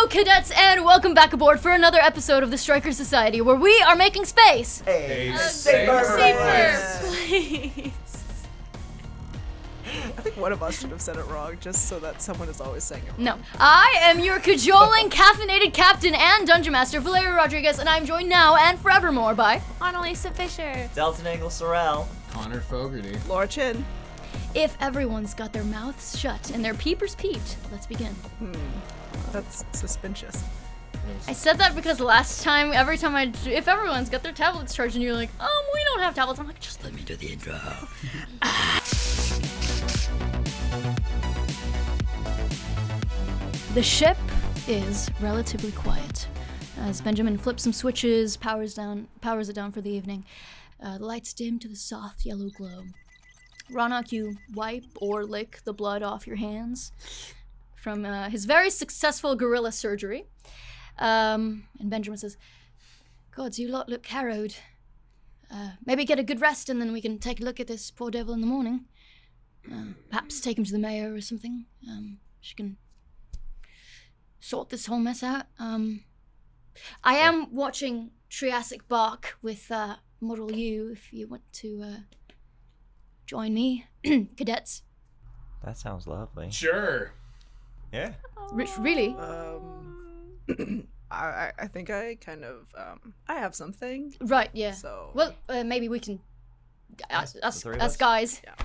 cadets, and welcome back aboard for another episode of the Stryker Society, where we are making space A safer place. I think one of us should have said it wrong, just so that someone is always saying it wrong. No, I am your cajoling, caffeinated captain and dungeon master, Valeria Rodriguez, and I'm joined now and forevermore by ANALESA Fisher. DELTON Angle Sorrel. Connor Fogarty. Laura Chin. If Everyone's Got Their Mouths Shut and Their Peepers Peeped. Let's begin. That's suspicious. I said that because last time, if everyone's got their tablets charged and you're like, we don't have tablets, I'm like, just let me do the intro. The ship is relatively quiet. As Benjamin flips some switches, powers it down for the evening. The lights dim to the soft yellow glow. Raanok, you wipe or lick the blood off your hands from his very successful gorilla surgery. And Benjamin says, "Gods, you lot look harrowed. Maybe get a good rest and then we can take a look at this poor devil in the morning. Perhaps take him to the mayor or something. She can sort this whole mess out. I am watching Triassic Bark with Model U if you want to join me, cadets." That sounds lovely. Sure. Yeah. Really? I think I kind of, I have something. Right, yeah. So. Well, maybe we can, us three of us? guys, Yeah.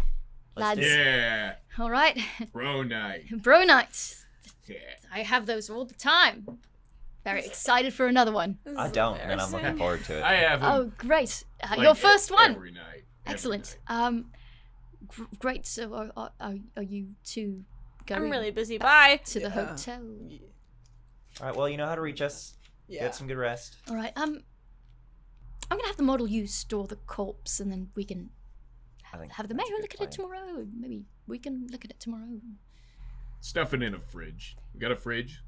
lads. Yeah. All right, Bro night. bro nights. Yeah. I have those all the time. Very excited for another one. I don't, and I'm looking forward to it. I have Oh, them great. like Your first one. every night. Excellent. Great. So are you two going I'm really busy. Bye. to the Yeah. hotel? All right, well, you know how to reach us. Yeah. Get some good rest. All right. I'm gonna have the Model U store the corpse, and then we can I think have the that's mayor a look good at it plan. tomorrow. Maybe we can look at it tomorrow. Stuff it in a fridge. We got a fridge?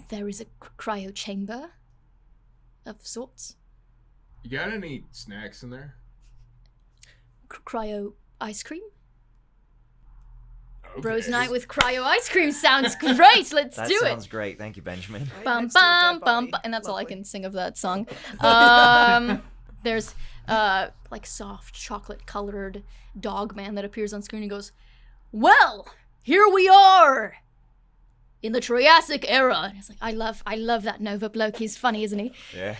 There is a cryo chamber of sorts. You got any snacks in there? Cryo ice cream. Okay. Bros night with cryo ice cream sounds great. Let's That do sounds it. great. Thank you, Benjamin. Right Bum next to a bum dead bum, body. and that's all I Lovely. can sing of that song. There's like soft chocolate colored dog man that appears on screen and goes, "Well, here we are in the Triassic era." And it's like, I love that Nova bloke. He's funny, isn't he? Yeah.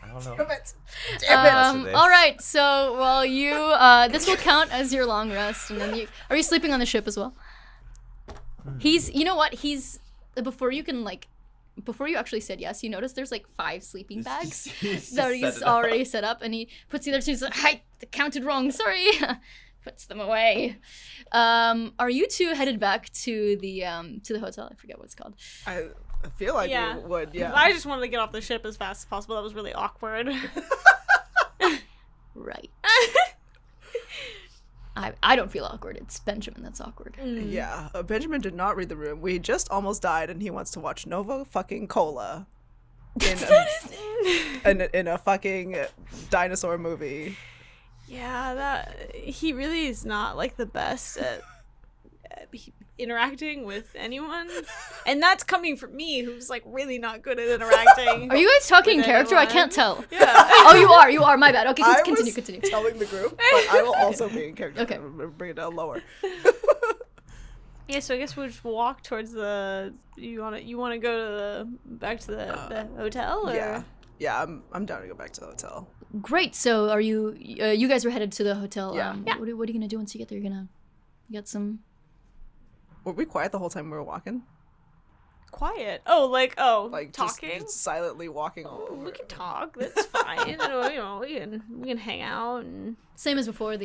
I don't know. Damn it. Damn it. All right. So, well, you this will count as your long rest, and then are you sleeping on the ship as well? You know what? Before you actually said yes, you notice there's like 5 sleeping bags that he's already set up, and he puts the other 2. He's like, "I counted wrong. Sorry." Puts them away. Are you two headed back to the hotel? I forget what it's called. I feel like Yeah. we would, yeah. I just wanted to get off the ship as fast as possible. That was really awkward. Right. I don't feel awkward. It's Benjamin that's awkward. Yeah, Benjamin did not read the room. We just almost died, and he wants to watch Nova fucking Cola in a fucking dinosaur movie. Yeah, he really is not like the best at interacting with anyone, and that's coming from me, who's like really not good at interacting. Are you guys talking in With character? I anyone. can't tell. Yeah. Oh, you are. My bad. Okay, I continue. was telling the group, but I will also be in character. Okay. Bring it down lower. Yeah, so I guess we'll just walk towards the. You want to go to back to the hotel? Or? Yeah. I'm down to go back to the hotel. Great. So, are you? You guys are headed to the hotel. Yeah. Yeah. What are you gonna do once you get there? You get some. Were we quiet the whole time we were walking? Quiet. Like talking. Just silently walking all over. We can talk. That's fine. You know, we can hang out and. Same as before.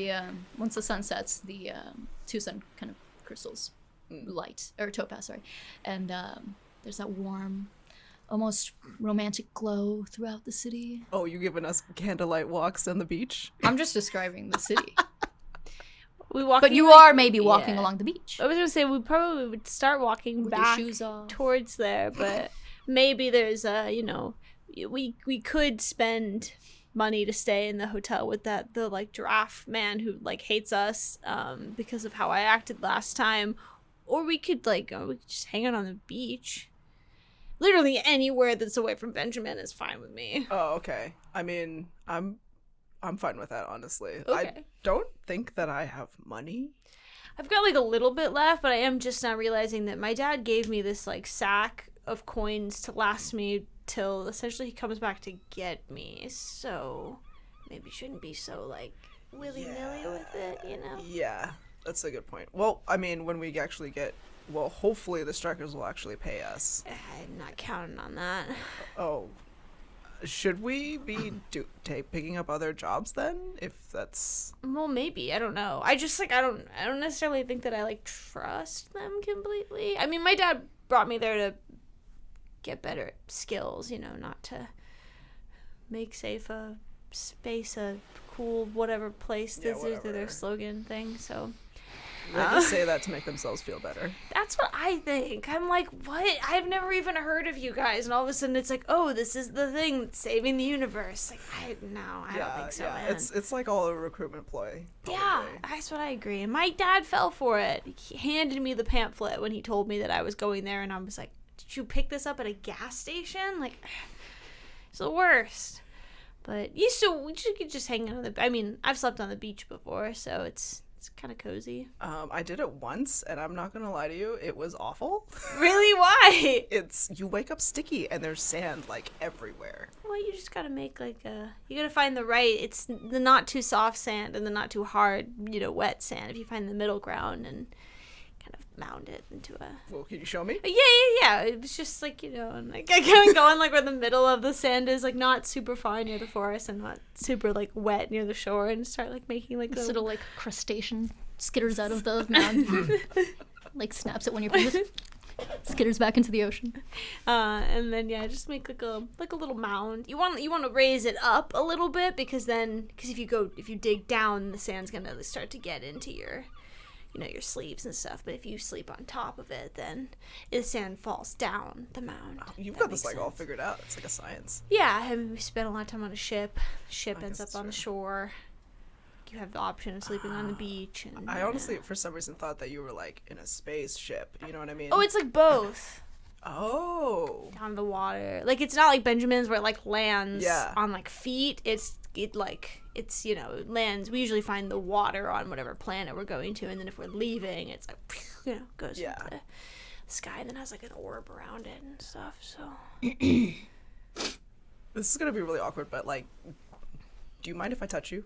Once the sun sets, the 2 sun kind of crystals light or topaz, sorry, and there's that warm, almost romantic glow throughout the city. Oh, you giving us candlelight walks on the beach? I'm just describing the city, We walk. but you are maybe walking along the beach. I was gonna say we probably would start walking With your back shoes off. towards there, but maybe there's we could spend money to stay in the hotel with the giraffe man who hates us because of how I acted last time, or we could just hang out on the beach. Literally anywhere that's away from Benjamin is fine with me. Oh, okay. I mean, I'm fine with that, honestly. I Okay. don't think that I have money. I've got like a little bit left, but I am just now realizing that my dad gave me this like sack of coins to last me till essentially he comes back to get me. So maybe shouldn't be so like willy-nilly with it, you know? Yeah, that's a good point. Well, I mean, when we actually get, well, hopefully the Strikers will actually pay us. I'm not counting on that. Oh, should we be picking up other jobs then? If that's Well, maybe. I don't know. I just like I don't necessarily think that I like trust them completely. I mean, my dad brought me there to get better skills, you know, not to make safe a space a cool whatever place Yeah, this is whatever. their slogan thing. So they just say that to make themselves feel better. that's what I think. I'm like, what? I've never even heard of you guys, and all of a sudden it's like, oh, this is the thing that's saving the universe. Like, I don't think so, man. It's like all a recruitment ploy. Yeah, probably. that's what I agree. And my dad fell for it. He handed me the pamphlet when he told me that I was going there, and I was like, did you pick this up at a gas station? Like, it's the worst. But you could just hang out on the. I mean, I've slept on the beach before, so it's kind of cozy. I did it once, and I'm not gonna lie to you, it was awful. Really? Why? You wake up sticky, and there's sand like everywhere. Well, you just gotta make like you gotta find the right. It's the not too soft sand and the not too hard, wet sand. If you find the middle ground and kind of mound it into a. Well, can you show me? Yeah. It was just like, and like I kind of going like where the middle of the sand is, like not super far near the forest and not super like wet near the shore, and start like making like This little like crustacean skitters out of the mound, like snaps at one of your fingers, skitters back into the ocean. and then just make like a little mound. You want to raise it up a little bit because if you dig down, the sand's gonna start to get into your your sleeves and stuff. But if you sleep on top of it, then the sand falls down the mound. Oh, you've That got this makes like all sense. figured out. It's like a science. Yeah, I mean, we spent a lot of time on a ship. The ship I ends guess up on the that's shore. You have the option of sleeping on the beach. And I honestly, for some reason, thought that you were like in a spaceship. You know what I mean? Oh, it's like both. Oh. On the water. Like, it's not like Benjamin's where it like lands Yeah. on like feet. It lands. We usually find the water on whatever planet we're going to, and then if we're leaving, it's like goes Yeah. into the sky, and then has like an orb around it and stuff. So This is gonna be really awkward, but like, do you mind if I touch you?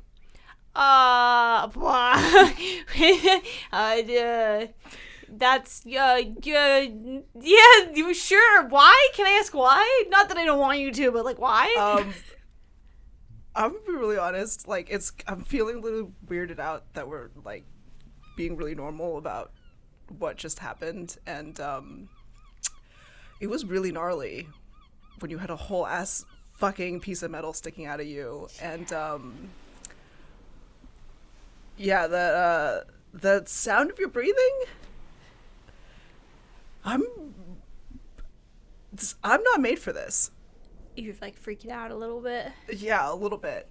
That's you sure? Why? Can I ask why? Not that I don't want you to, but like why? I'm gonna be really honest. Like, I'm feeling a little weirded out that we're like being really normal about what just happened, and it was really gnarly when you had a whole ass fucking piece of metal sticking out of you, and the sound of your breathing. I'm not made for this. You're like freaking out a little bit. Yeah, a little bit.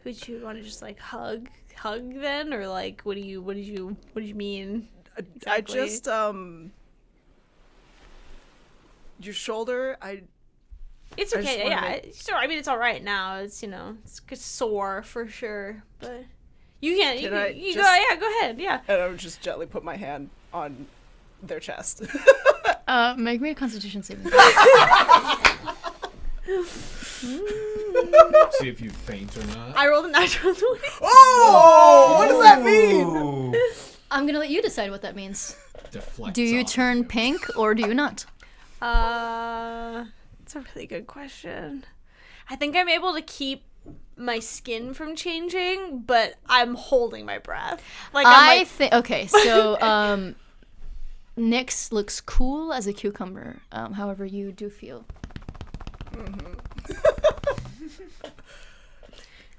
Would you want to just like hug then, or like what did you mean? Exactly? I just your shoulder. It's I just okay. wanna Yeah, make- it's I mean, it's all right now. It's it's sore for sure, but you can't. Can you, I you just- go. Yeah, go ahead. Yeah. And I would just gently put my hand on their chest. Make me a Constitution saving. See if you faint or not. I rolled a natural 20. Oh, what does that mean? Ooh. I'm gonna let you decide what that means. Deflects Do you off turn you. pink or do you not? It's a really good question. I think I'm able to keep my skin from changing, but I'm holding my breath. Like I'm like, think okay. So Nix looks cool as a cucumber. However, you do feel.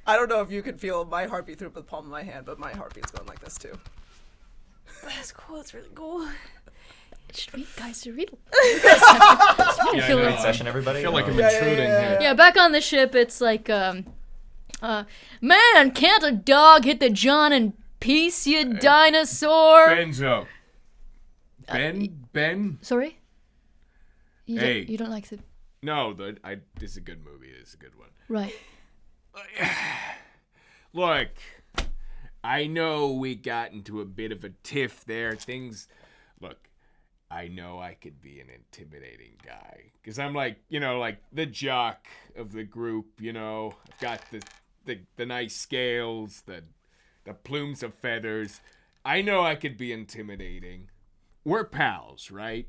I don't know if you can feel my heartbeat through the palm of my hand, but my heartbeat's going like this too. that's cool. That's really cool. Should we, guys, should we? Yeah, I feel know. like- Great session, everybody. I feel like I'm Yeah, intruding here. Yeah, back on the ship, it's like, man, can't a dog hit the John in peace, you dinosaur? Benzo. Ben? Sorry? You don't like the... No, this is a good movie. It's a good one. Right. Look, I know we got into a bit of a tiff there. Look, I know I could be an intimidating guy. Because I'm like, like the jock of the group, I've got the nice scales, the plumes of feathers. I know I could be intimidating. We're pals, right?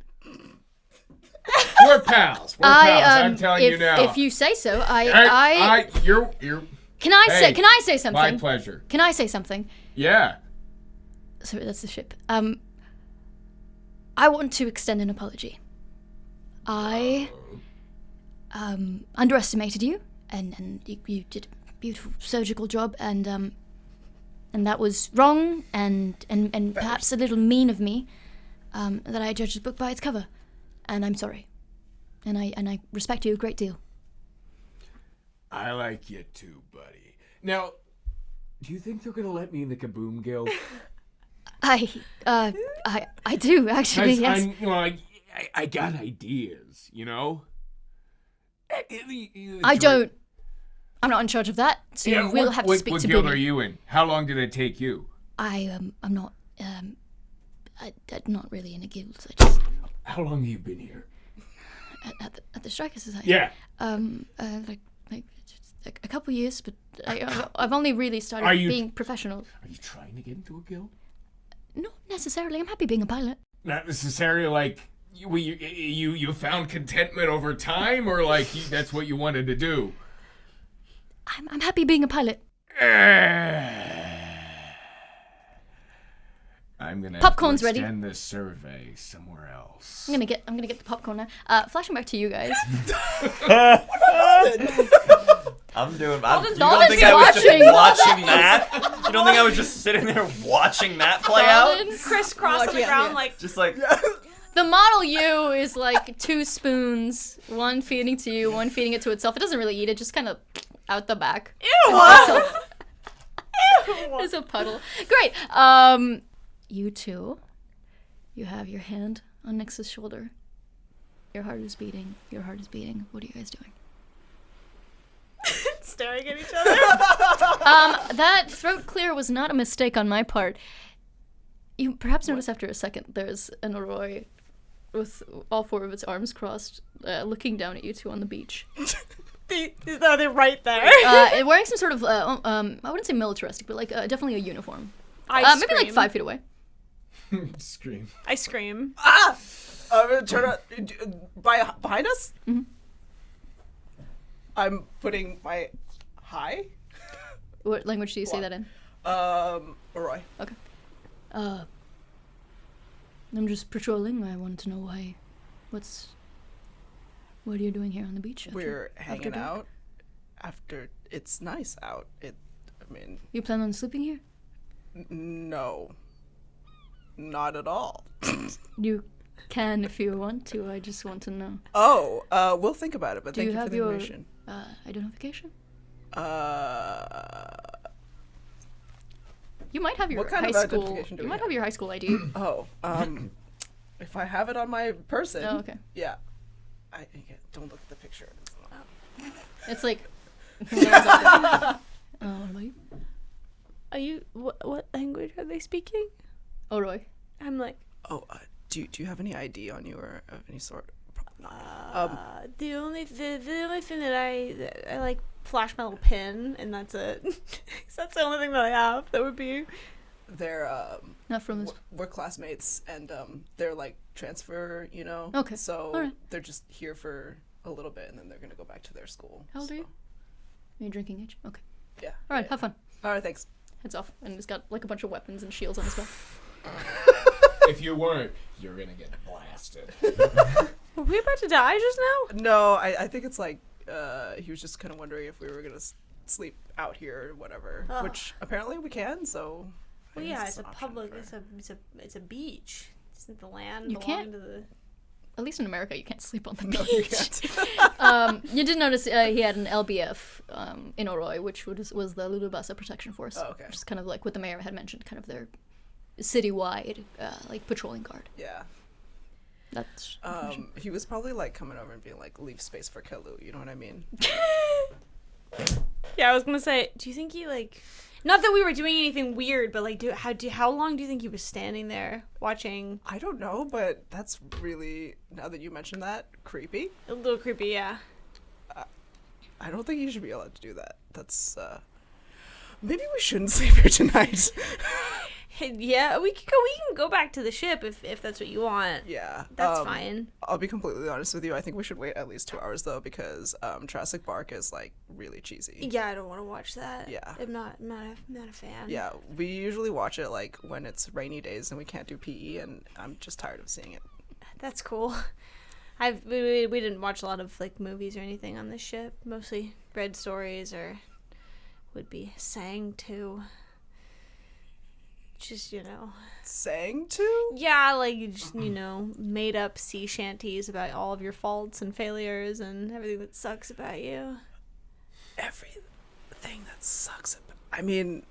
We're pals. I'm telling you now. If you say so, you're. Can I say something? My pleasure. Can I say something? Yeah. Sorry, that's the ship. I want to extend an apology. I underestimated you, and you did a beautiful surgical job, and that was wrong, and perhaps a little mean of me, that I judged the book by its cover, and I'm sorry, and I respect you a great deal. I like you too, buddy. Now, do you think they're gonna let me in the Kaboom Guild? I do actually. Yes. I got ideas, I don't. I'm not in charge of that, so we'll have to speak to What guild Boomy. are you in? How long did it take you? I'm not. I'm not really in a guild. I just How long have you been here? at the Stryker Society. Yeah. Like a couple years, but I've only really started being professional. Are you trying to get into a guild? Not necessarily. I'm happy being a pilot. Not necessarily like you found contentment over time, or like that's what you wanted to do. I'm happy being a pilot. I'm gonna Popcorn's have to ready. extend this survey somewhere else. I'm gonna get the popcorn now. Flashing back to you guys. I'm doing. You Thallden's don't think I was just watching. watching that? You don't think I was just sitting there watching that play out? Crisscross on the ground, like Just like. The Model U is like 2 spoons, one feeding to you, one feeding it to itself. It doesn't really eat it, just kind of out the back. ew. It's a puddle. Great. You two, you have your hand on Nix's shoulder. Your heart is beating. Your heart is beating. What are you guys doing? Staring at each other. That throat clear was not a mistake on my part. You perhaps notice after a second there's an Arroy with all 4 of its arms crossed, looking down at you two on the beach. They're right there. Wearing some sort of, I wouldn't say militaristic, but like definitely a uniform. I maybe like 5 feet away. Scream. I scream. I'm gonna turn out behind us. Mm-hmm. I'm putting my hi. What language do you say that in? Roy. Okay. I'm just patrolling. I wanted to know why. What are you doing here on the beach? We're hanging dark? out after it's nice out. You plan on sleeping here? No. Not at all. You can if you want to. I just want to know. Oh, we'll think about it, but Do thank you you have for the your information. identification? Uh, You might have your What kind high of school. identification do You we might have? have your high school ID. If I have it on my person. Oh, okay. Yeah. Don't look at the picture. It's like. What about you? Are you? What language are they speaking? Oh, Roy. I'm like. Oh, do you have any ID on you or of any sort? Probably not. The only thing that I like flash my little pin, and that's it. That's the only thing that I have. That would be. They're Not from this. we're classmates, and they're like transfer, Okay. So Alright. they're just here for a little bit, and then they're gonna go back to their school. How old are so, you? Are you drinking age? Okay. Yeah. All right. Have fun. All right. Thanks. Heads off, and he's got like a bunch of weapons and shields on his back. If you weren't, you're gonna get blasted. Were we about to die just now? No, I think it's like he was just kind of wondering if we were gonna sleep out here or whatever, Oh. which apparently we can. So. I Well, guess yeah, it's a an option public. for- It's a beach. Isn't the land You belonging can't- to the? At least in America, you can't sleep on the No, you beach. can't. You did notice he had an LBF in Oroy, which was the Lulubasa Protection Force. Oh, okay. Which is kind of like what the mayor had mentioned, kind of their citywide like patrolling guard. Yeah. That's He was probably like coming over and being like, leave space for Kalu, you know what I mean? Yeah, I was gonna say, do you think he like, not that we were doing anything weird, but like, how long do you think he was standing there watching? I don't know, but that's really, now that you mentioned that, creepy. A little creepy, yeah. I don't think you should be allowed to do that. That's, maybe we shouldn't sleep here tonight. Yeah, we can go back to the ship if that's what you want. Yeah. That's fine. I'll be completely honest with you. I think we should wait at least 2 hours, though, because Jurassic Park is, like, really cheesy. Yeah, I don't want to watch that. Yeah. I'm not a fan. Yeah, we usually watch it, like, when it's rainy days and we can't do PE, and I'm just tired of seeing it. That's cool. We didn't watch a lot of, like, movies or anything on this ship. Mostly read stories or would be sang to. Just, Sang to? Yeah, like, you just, made up sea shanties about all of your faults and failures and everything that sucks about you. Everything that sucks. I mean,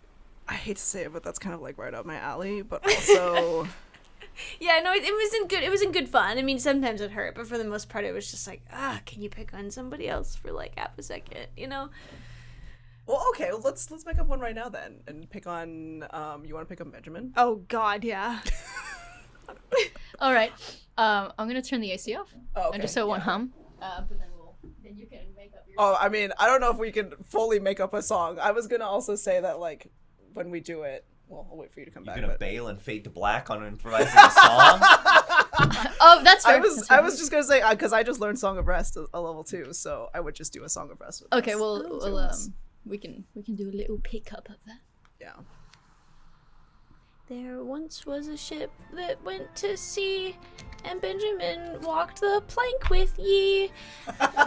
I hate to say it, but that's kind of, like, right up my alley, but also... Yeah, no, it wasn't good. It wasn't good fun. I mean, sometimes it hurt, but for the most part, it was just like, can you pick on somebody else for, like, half a second, Well, okay, well, let's make up one right now then, and pick on. You want to pick on Benjamin? Oh God, yeah. all right. I'm gonna turn the AC off. Oh, okay. And just so it won't hum. But then you can make up your. Oh, I mean, I don't know if we can fully make up a song. I was gonna also say that, like, when we do it, well, I'll wait for you to come back. You're gonna bail and fade to black on improvising a song? Oh, that's fair. I was just gonna say because I just learned Song of Rest a level 2, so I would just do a Song of Rest. With Okay, us. well, we can do a little pickup of that. Yeah. There once was a ship that went to sea, and Benjamin walked the plank with ye.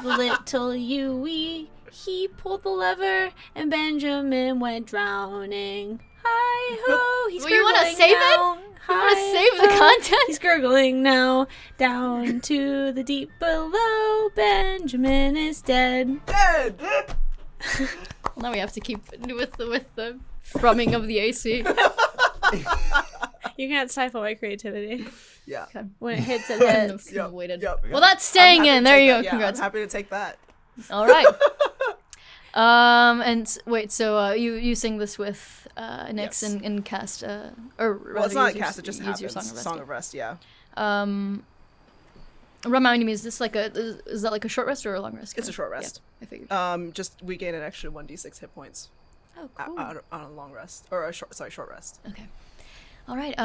Little Huey, he pulled the lever, and Benjamin went drowning. Hi ho, he's Well, you wanna gurgling save it? now. You want to save the content? He's gurgling now. Down to the deep below, Benjamin is dead. Dead. Now we have to keep with the thrumming of the AC. You can't stifle my creativity. Yeah. When it hits, it hits. Yep. Waited. Yep. Well, that's staying in. There you go. Yeah, Congrats. I'm happy to take that. All right. And wait, so you sing this with Nix Yes. and cast or Well, it's rather not a cast. It just use happens. your Song of Rest. Song of Rest. Yeah. Remind me, is this like is that like a short rest or a long rest? It's a short rest. Yeah, I figured. Just we gain an extra 1d6 hit points Oh, cool. on a long rest or a short rest. Okay. All right.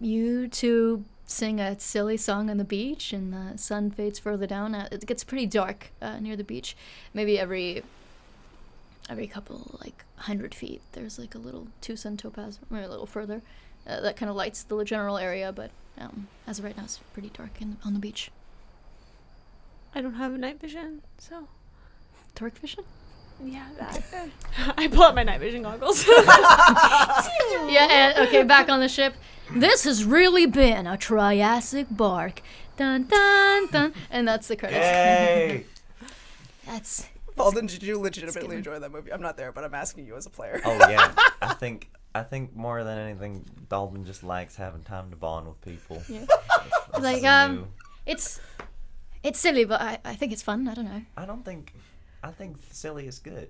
You two sing a silly song on the beach, and the sun fades further down. It gets pretty dark near the beach. Maybe every couple 100 feet, there's like a little two-sun topaz, or a little further, that kind of lights the general area. But as of right now, it's pretty dark on the beach. I don't have a night vision, so Dark vision? yeah, that. I pull out my night vision goggles. Yeah, and, okay, back on the ship. This has really been a Triassic bark. Dun dun dun. And that's the credits. Yay! That's. Alden, did you legitimately good. enjoy that movie? I'm not there, but I'm asking you as a player. Oh yeah, I think more than anything, Thallden just likes having time to bond with people. Yeah. This Like, is a new- It's silly, but I think it's fun. I don't know. I think silly is good.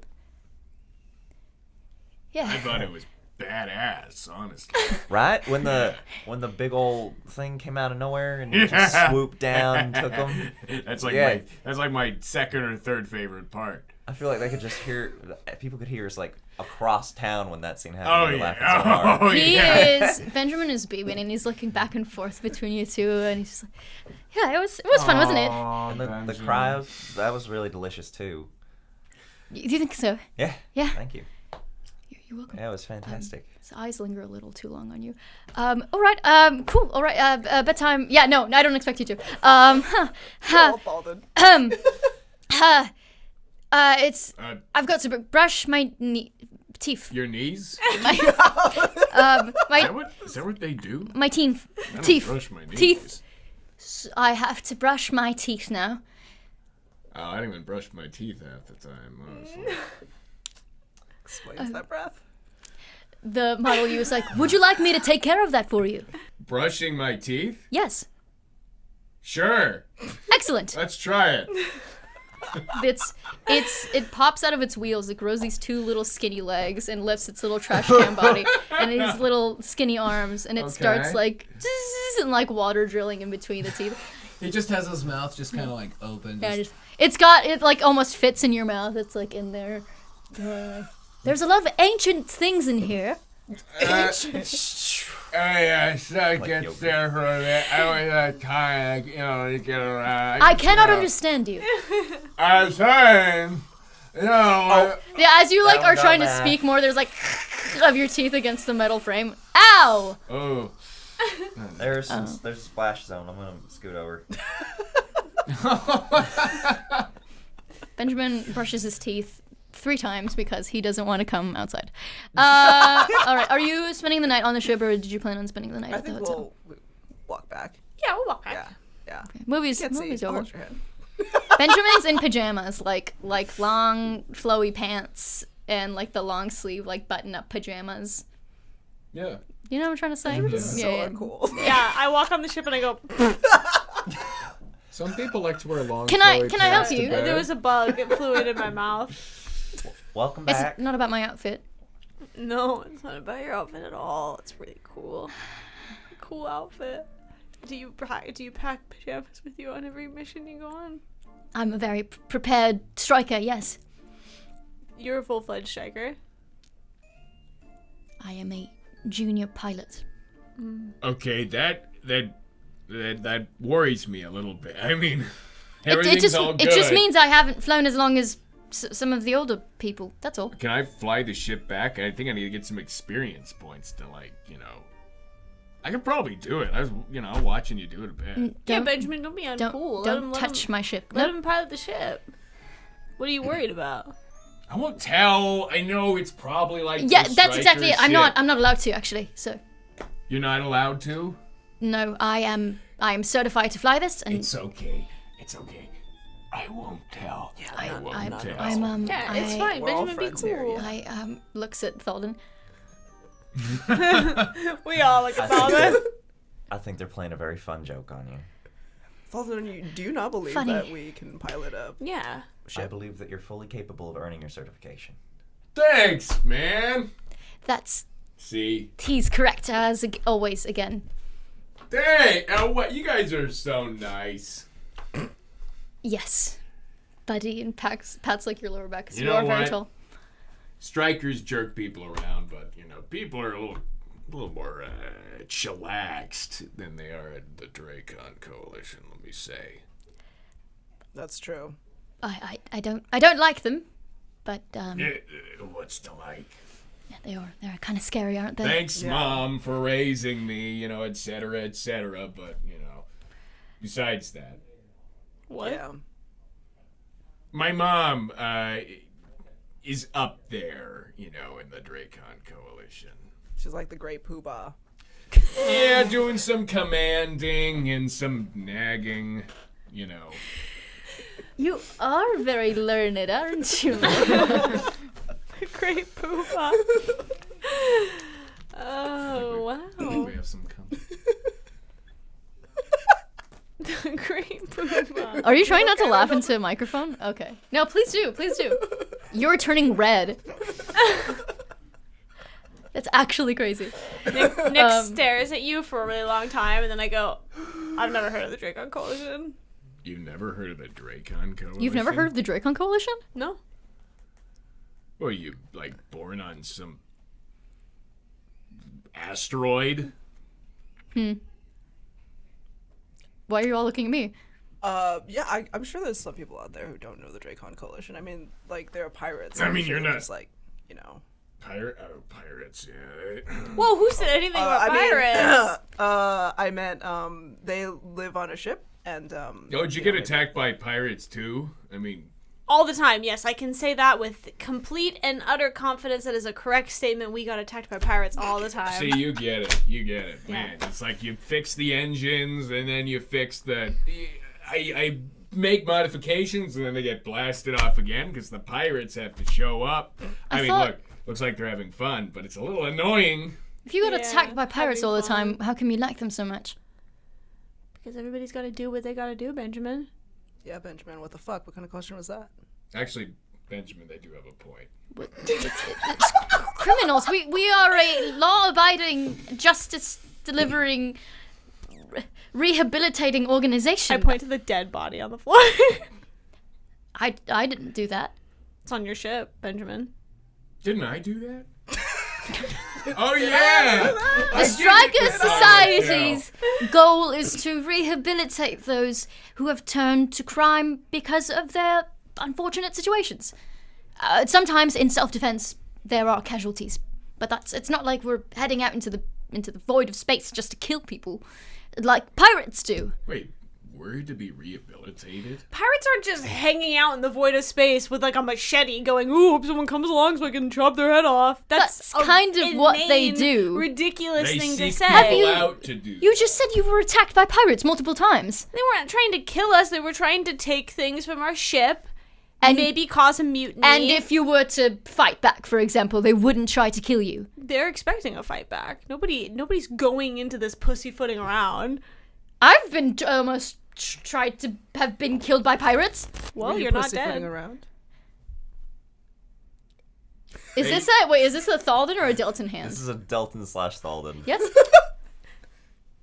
Yeah. I thought it was badass, honestly. Right? When the big old thing came out of nowhere and it just swooped down and took them. That's like Yeah. my second or third favorite part. I feel like they could just hear, people could hear us like across town when that scene happened. Oh They were yeah. laughing so hard. Benjamin is beaming, and he's looking back and forth between you two, and he's just like, yeah, it was fun, wasn't it? Aw, And the Benjamin. cry, that was really delicious too. Do you think so? Yeah. Yeah. Thank you. You're welcome. Yeah, it was fantastic. His eyes linger a little too long on you. All right. Cool. All right. Bedtime. Yeah. No, I don't expect you to. Oh, Alden. It's. I've got to brush my teeth. Your knees? My Is that what they do? my teeth. I don't Teeth. brush my knees. Teeth. I have to brush my teeth now. Oh, I didn't even brush my teeth half the time, honestly. Explains that breath. The model you was like, would you like me to take care of that for you? Brushing my teeth? Yes. Sure. Excellent. Let's try it. It pops out of its wheels. It grows these 2 little skinny legs and lifts its little trash can body and these little skinny arms, and it starts like and like water drilling in between the teeth. He just has his mouth just kind of like open. Yeah, it like almost fits in your mouth. It's like in there. There's a lot of ancient things in here. Yes, I get there for a bit. I always had time, to get around. I cannot understand you. I'm saying, Yeah, as you like are trying to speak more, there's like of your teeth against the metal frame. Ow! Oh. There's a splash zone. I'm gonna scoot over. Benjamin brushes his teeth 3 times because he doesn't want to come outside. All right, are you spending the night on the ship, or did you plan on spending the night at the hotel? We'll walk back. Yeah, we'll walk back. Yeah. Okay. Movies Can't see. over. Hold your hand. Benjamin's in pajamas, like long flowy pants and like the long sleeve like button up pajamas. Yeah. You know what I'm trying to say? So cool. Yeah, I walk on the ship and I go. Some people like to wear long. Can I flowy help pants to you? bed. There was a bug. It flew into my mouth. Welcome back. It's not about my outfit. No, it's not about your outfit at all. It's really cool. Cool outfit. Do you pack pajamas with you on every mission you go on? I'm a very prepared striker, yes. You're a full-fledged striker. I am a junior pilot. Okay, that worries me a little bit. I mean, It everything's all good. just means I haven't flown as long as some of the older people. That's all. Can I fly the ship back? I think I need to get some experience points to I could probably do it. I was, watching you do it a bit. Yeah, Don't- Benjamin, don't be uncool. Don't touch my ship. Let Nope. him pilot the ship. What are you worried about? I won't tell. I know it's probably like Yeah, the that's exactly it. Stryker I'm not allowed to actually. So You're not allowed to? no, I am certified to fly this, and It's okay. It's okay. I won't tell. Yeah, I won't tell. I'm Yeah, it's fine. We're all Benjamin, be friends here, cool. I looks at Thallden. We all look at Thallden. I think they're playing a very fun joke on you. Thallden, you do not believe Funny. that we can pilot a Yeah. I believe that you're fully capable of earning your certification. Thanks, man. That's See? he's correct as always again. Dang! What? You guys are so nice. Yes, buddy, and pats like your lower back because You you know are very what? tall. Strikers jerk people around, but people are a little more chillaxed than they are at the Dracon Coalition. Let me say. That's true. I don't like them, but What's to like? yeah, they're kind of scary, aren't they? Thanks, Yeah. Mom, for raising me. Et cetera, et cetera. But besides that, What? Yeah. my mom is up there, in the Dracon Coalition. She's like the great poobah. Yeah, doing some commanding and some nagging, You are very learned, aren't you? Great poopa. Oh, wow. We have some company. Great poopa. Are you trying not to laugh into a microphone? Okay. No, please do. Please do. You're turning red. That's actually crazy. Nick stares at you for a really long time, and then I go, I've never heard of the Dracon Coalition. You've never heard of the Dracon Coalition? You've never heard of the Dracon Coalition? No? Well, you, born on some asteroid? Why are you all looking at me? Yeah, I'm sure there's some people out there who don't know the Dracon Coalition. I mean, they're pirates. I I'm mean, sure you're they're not- just Pirates, yeah. Whoa, who said anything about pirates? I meant, they live on a ship, and, Oh, did you get attacked by pirates, too? I mean... All the time, yes. I can say that with complete and utter confidence. That is a correct statement. We got attacked by pirates all the time. See, you get it. Man, it's like you fix the engines, and then you fix the... I make modifications, and then they get blasted off again, because the pirates have to show up. I mean, thought- looks like they're having fun, but it's a little annoying. If you got Yeah, attacked by pirates having all the fun. time, how come you like them so much? Because everybody's got to do what they got to do, Benjamin. Yeah, Benjamin, what the fuck? What kind of question was that? Actually, Benjamin, they do have a point. Criminals. We are a law-abiding, justice-delivering, rehabilitating organization. I point to the dead body on the floor. I didn't do that. It's on your ship, Benjamin. Didn't I do that? Oh yeah! The Stryker Society's goal is to rehabilitate those who have turned to crime because of their unfortunate situations. Sometimes in self-defense there are casualties, but it's not like we're heading out into the void of space just to kill people, like pirates do. Wait, we're to be rehabilitated? Pirates aren't just hanging out in the void of space with like a machete going, ooh, hope someone comes along so I can chop their head off. That's kind of what they inane, do. Ridiculous They thing to seek say. people out to do. You just said you were attacked by pirates multiple times. They weren't trying to kill us. They were trying to take things from our ship And maybe cause a mutiny. And if you were to fight back, for example, they wouldn't try to kill you. They're expecting a fight back. Nobody's going into this pussyfooting around. I've been almost tried to have been killed by pirates. Well, Were you you're not pussyfooting dead. around? Is this a Thallden or a Delton hand? This is a Delton/Thallden. Yes?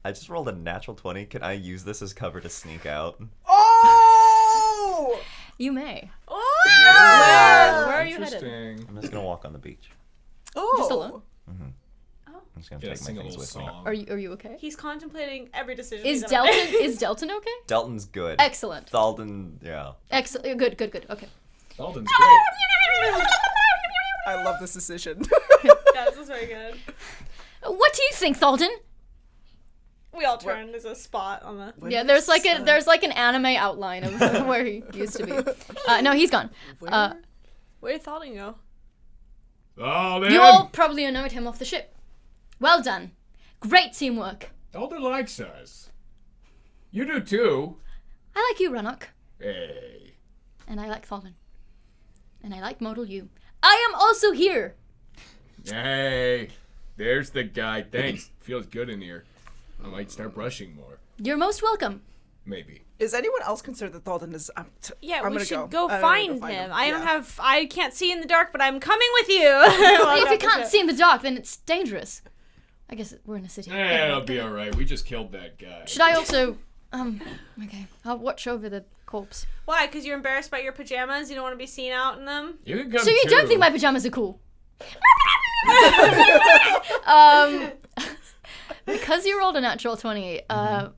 I just rolled a natural 20. Can I use this as cover to sneak out? Oh! You may. Oh! Where are you headed? Interesting. I'm just gonna walk on the beach. Oh! Just alone? I'm just gonna Yeah, take my sing a things little with me. song. Are you okay? He's contemplating every decision. Is he's ever made. Delton okay? Delton's good. Excellent. Thalden, yeah. Excellent. Good. Okay. Thallden's great. I love this decision. Yeah, this is very good. What do you think, Thallden? We all turn. There's a spot on the. Yeah, there's like an anime outline of where he used to be. No, he's gone. Where did Thallden go? Thalden! You all probably annoyed him off the ship. Well done. Great teamwork. Thalden likes us. You do too. I like you, Raanok. Hey. And I like Thallden. And I like Modal U. I am also here. Hey. There's the guy. Thanks. Feels good in here. I might start brushing more. You're most welcome. Maybe. Is anyone else concerned that Thallden is... Yeah, I'm we gonna should go. go I'm gonna find go him. Yeah. I can't see in the dark, but I'm coming with you. If you can't see in the dark, then it's dangerous. I guess we're in a city. It'll be alright. We just killed that guy. Should I also... okay. I'll watch over the corpse. Why? Because you're embarrassed by your pajamas? You don't want to be seen out in them? You can come So you too. don't think my pajamas are cool? Because you rolled a natural 20, I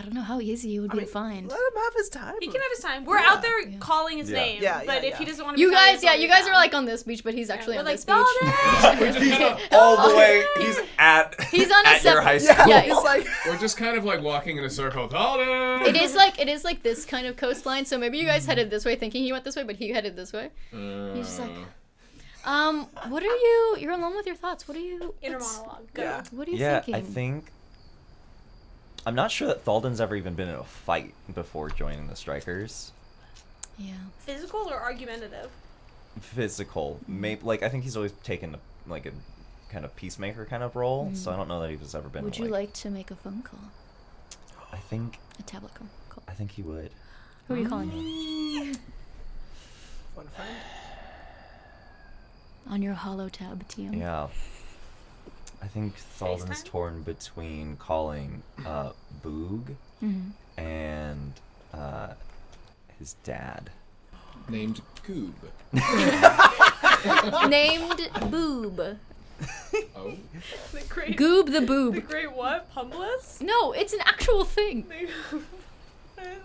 don't know how easy it would be to find. Let him have his time. He can have his time. We're out there calling his Yeah. name. Yeah, but yeah, if he yeah. doesn't want to You be guys, found, you guys are like on this beach, but he's actually we're on like, this beach. Thallden! All the way. He's at. He's on a at your separate- high Yeah, school. Yeah, he's like... We're just kind of like walking in a circle. Thalden! It is like this kind of coastline, so maybe you guys headed this way thinking he went this way, but he headed this way. He's just like, what are you... You're alone with your thoughts. What are you... Inner monologue. Go. Yeah. What are you Yeah, thinking? I think. I'm not sure that Thalden's ever even been in a fight before joining the Strikers. Yeah. Physical or argumentative? Physical, maybe like I think he's always taken like a kind of peacemaker kind of role. So I don't know that he's ever been. Would in, you like to make a phone call? I think. A tablet call? I think he would. Who are you calling? Fun friend. On your hollow tab, TM. Yeah. I think Thalden's FaceTime? torn between calling Boog and his dad. Named Goob. Named Boob. Oh. The great... Goob the The Boob. great what? Pumbless? No, it's an actual thing.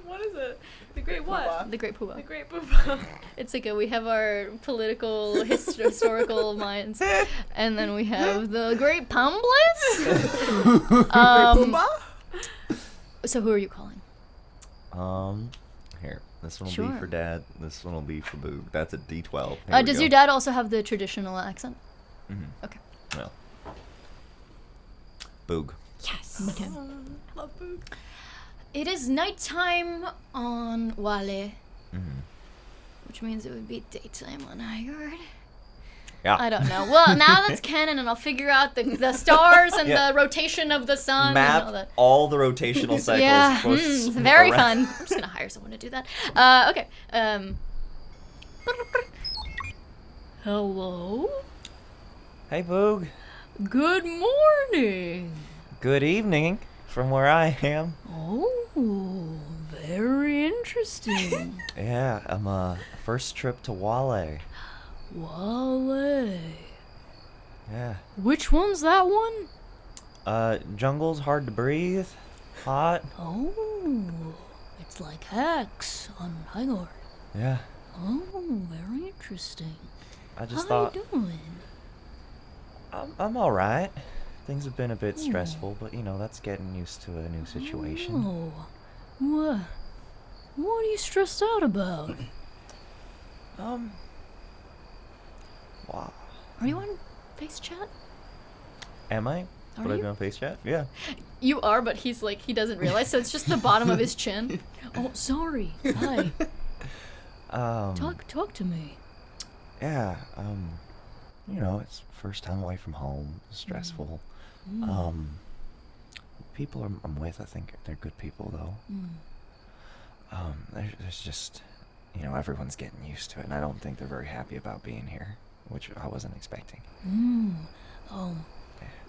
What is it? The great what? The Great Poobah. The great booba. It's like we have our political, historical minds, and then we have the Great Pumbless. Pumbaa? So who are you calling? Here. This one will Sure. be for Dad. This one will be for Boog. That's a D12. Here we Does go. your dad also have the traditional accent? Okay. No. Boog. Yes. Okay. I love boog. It is nighttime on Wale, which means it would be daytime on Highguard. Yeah. I don't know. Well, now that's canon, and I'll figure out the stars and Yeah. the rotation of the sun Map and all that. all the rotational cycles. Yeah, for very around- fun. I'm just gonna hire someone to do that. Okay. Hello. Hey, Boog. Good morning. Good evening from where I am. Oh, very interesting. Yeah, I'm first trip to Wale. Wale. Yeah. Which one's that one? Jungle's hard to breathe. Hot. Oh, it's like Hex on Hygor. Yeah. Oh, very interesting. I just How thought you doing? I'm all right. Things have been a bit stressful, but that's getting used to a new situation. Oh, what are you stressed out about? Wow. Are you on face chat? Am I? Are Would I you? be on face chat? Yeah. You are, but he's like, he doesn't realize, so it's just the bottom of his chin. Oh, sorry. Hi. Talk to me. Yeah. It's first time away from home. Stressful. People I'm with, I think they're good people though. There's just, everyone's getting used to it, and I don't think they're very happy about being here, which I wasn't expecting.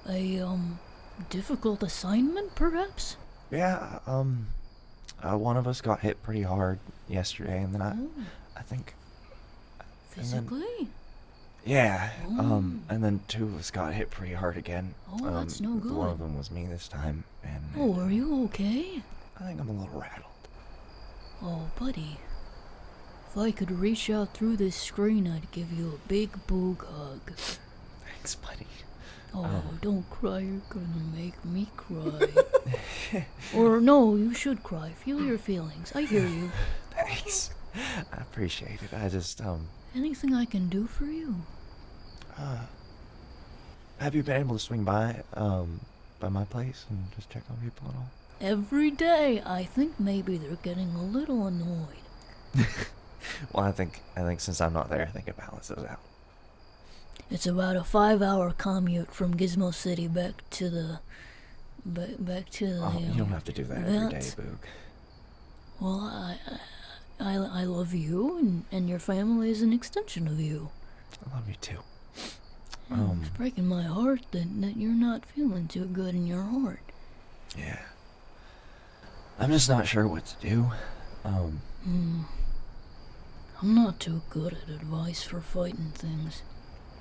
A difficult assignment, perhaps? Yeah. One of us got hit pretty hard yesterday, and then I think. Physically? Yeah. Oh. And then two of us got hit pretty hard again. Oh, that's no good. One of them was me this time, and. Oh, are you okay? I think I'm a little rattled. Oh, buddy. If I could reach out through this screen, I'd give you a big boog hug. Thanks, buddy. Oh, don't cry, you're gonna make me cry. Or no, you should cry. Feel your feelings. I hear you. Thanks. I appreciate it. I just, Anything I can do for you? have you been able to swing by my place and just check on people at all? Every day, I think maybe they're getting a little annoyed. Well, I think since I'm not there, I think it balances out. It's about a 5-hour commute from Gizmo City back to the. Oh, you don't have to do that every day, events. Boog. Well, I love you, and your family is an extension of you. I love you too. It's breaking my heart that you're not feeling too good in your heart. Yeah. I'm just not sure what to do. I'm not too good at advice for fighting things.